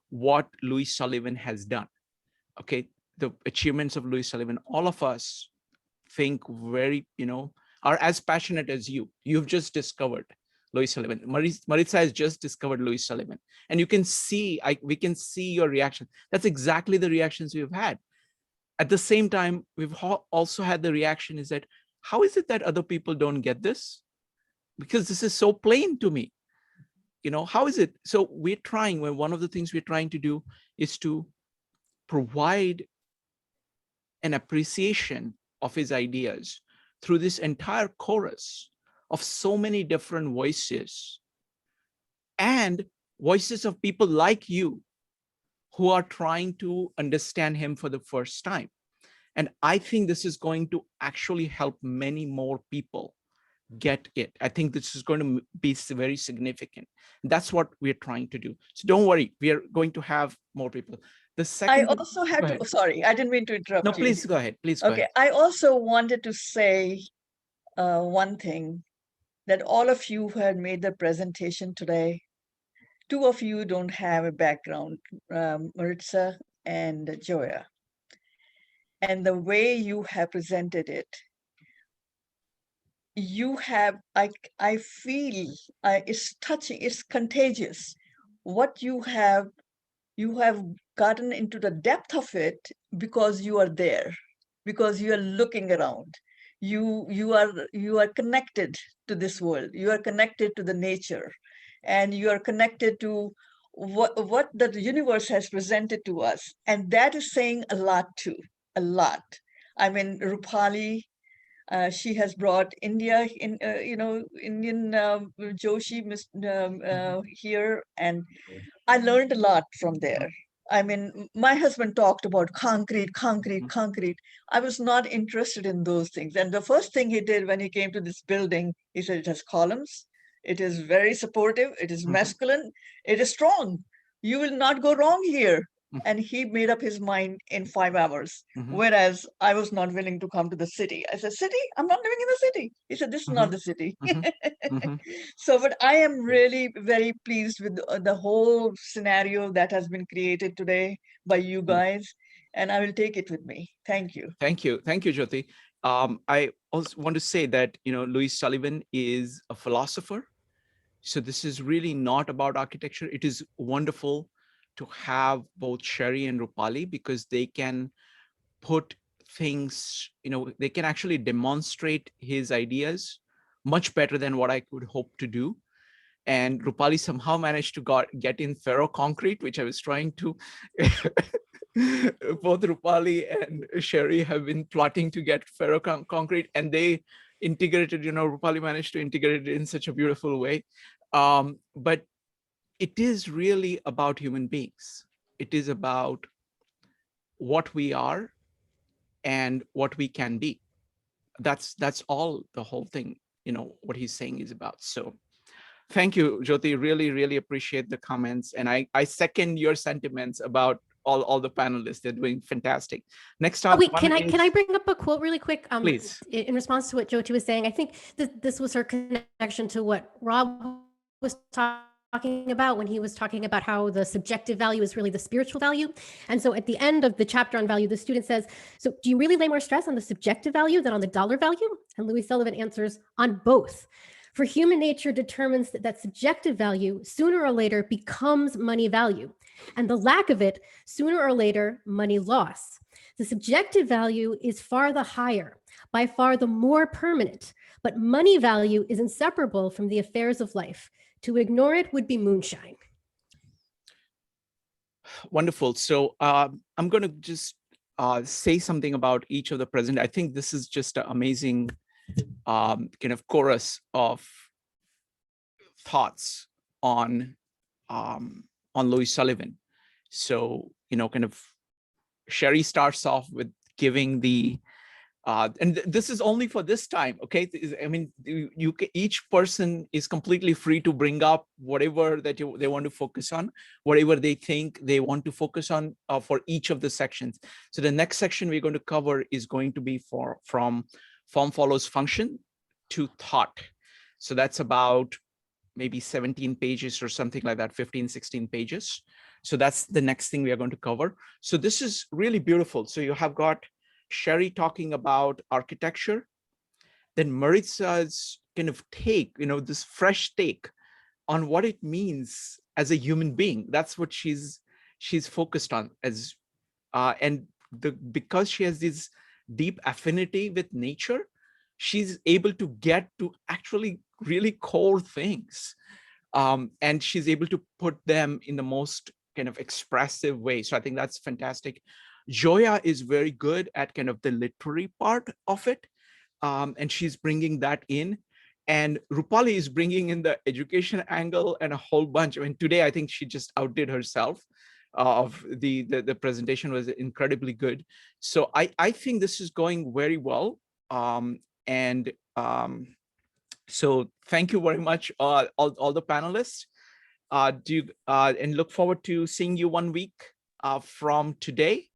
what Louis Sullivan has done. Okay, the achievements of Louis Sullivan, all of us think very, are as passionate as you. You've just discovered Louis Sullivan. Maritza has just discovered Louis Sullivan. And you can see, we can see your reaction. That's exactly the reactions we've had. At the same time, we've also had the reaction is that, how is it that other people don't get this? Because this is so plain to me. How is it? So we're trying, one of the things we're trying to do is to provide an appreciation of his ideas through this entire chorus of so many different voices and voices of people like you who are trying to understand him for the first time. And I think this is going to actually help many more people get it. I think this is going to be very significant. That's what we're trying to do. So don't worry, we are going to have more people. The second, I also had to, sorry, I didn't mean to interrupt you. No, please go ahead. Please go ahead. I also wanted to say one thing, that all of you who had made the presentation today, two of you don't have a background, Maritza and Joia. And the way you have presented it, you have, I feel it's touching, it's contagious. What you have gotten into the depth of it because you are there, because you are looking around. You are connected to this world. You are connected to the nature, and you are connected to what the universe has presented to us. And that is saying a lot too, a lot. I mean, Rupali, she has brought India in, Indian Joshi here, and I learned a lot from there. I mean, my husband talked about concrete, concrete, concrete. I was not interested in those things. And the first thing he did when he came to this building, he said, it has columns. It is very supportive. It is masculine. It is strong. You will not go wrong here. And he made up his mind in 5 hours. Whereas I was not willing to come to the city. I said, city? I'm not living in the city. He said, this is not the city. So, but I am really very pleased with the whole scenario that has been created today by you guys. And I will take it with me. Thank you. Thank you. Thank you, Jyoti. I also want to say that, Louis Sullivan is a philosopher. So this is really not about architecture. It is wonderful to have both Sherri and Rupali because they can put things, they can actually demonstrate his ideas much better than what I could hope to do. And Rupali somehow managed to get in ferro concrete, which I was trying to. Both Rupali and Sherri have been plotting to get ferro concrete, and they integrated, Rupali managed to integrate it in such a beautiful way. But it is really about human beings. It is about what we are and what we can be. That's all the whole thing, what he's saying is about. So thank you, Jyoti. Really, really appreciate the comments. And I second your sentiments about all the panelists. They're doing fantastic. Next up. Wait, can I bring up a quote really quick? Please. In response to what Jyoti was saying, I think this was her connection to what Rob was talking about when he was talking about how the subjective value is really the spiritual value. And so at the end of the chapter on value, the student says, so do you really lay more stress on the subjective value than on the dollar value? And Louis Sullivan answers, on both. For human nature determines that subjective value sooner or later becomes money value, and the lack of it sooner or later money loss. The subjective value is far the higher, by far the more permanent, but money value is inseparable from the affairs of life. To ignore it would be moonshine. Wonderful. So I'm going to just say something about each of the present. I think this is just an amazing kind of chorus of thoughts on Louis Sullivan. So, kind of Sherri starts off with giving the and this is only for this time. Okay. I mean, each person is completely free to bring up whatever that they want to focus on, whatever they think they want to focus on for each of the sections. So the next section we're going to cover is going to be from form follows function to thought. So that's about maybe 17 pages or something like that, 15, 16 pages. So that's the next thing we are going to cover. So this is really beautiful. So you have got Sherri talking about architecture, then Maritza's kind of take, this fresh take on what it means as a human being. That's what she's focused on as, because she has this deep affinity with nature, she's able to get to actually really core things. And she's able to put them in the most kind of expressive way. So I think that's fantastic. Joia is very good at kind of the literary part of it. And she's bringing that in. And Rupali is bringing in the education angle and a whole bunch. I mean, today, I think she just outdid herself. Of the presentation was incredibly good. So I think this is going very well. So thank you very much, all the panelists. And look forward to seeing you 1 week from today.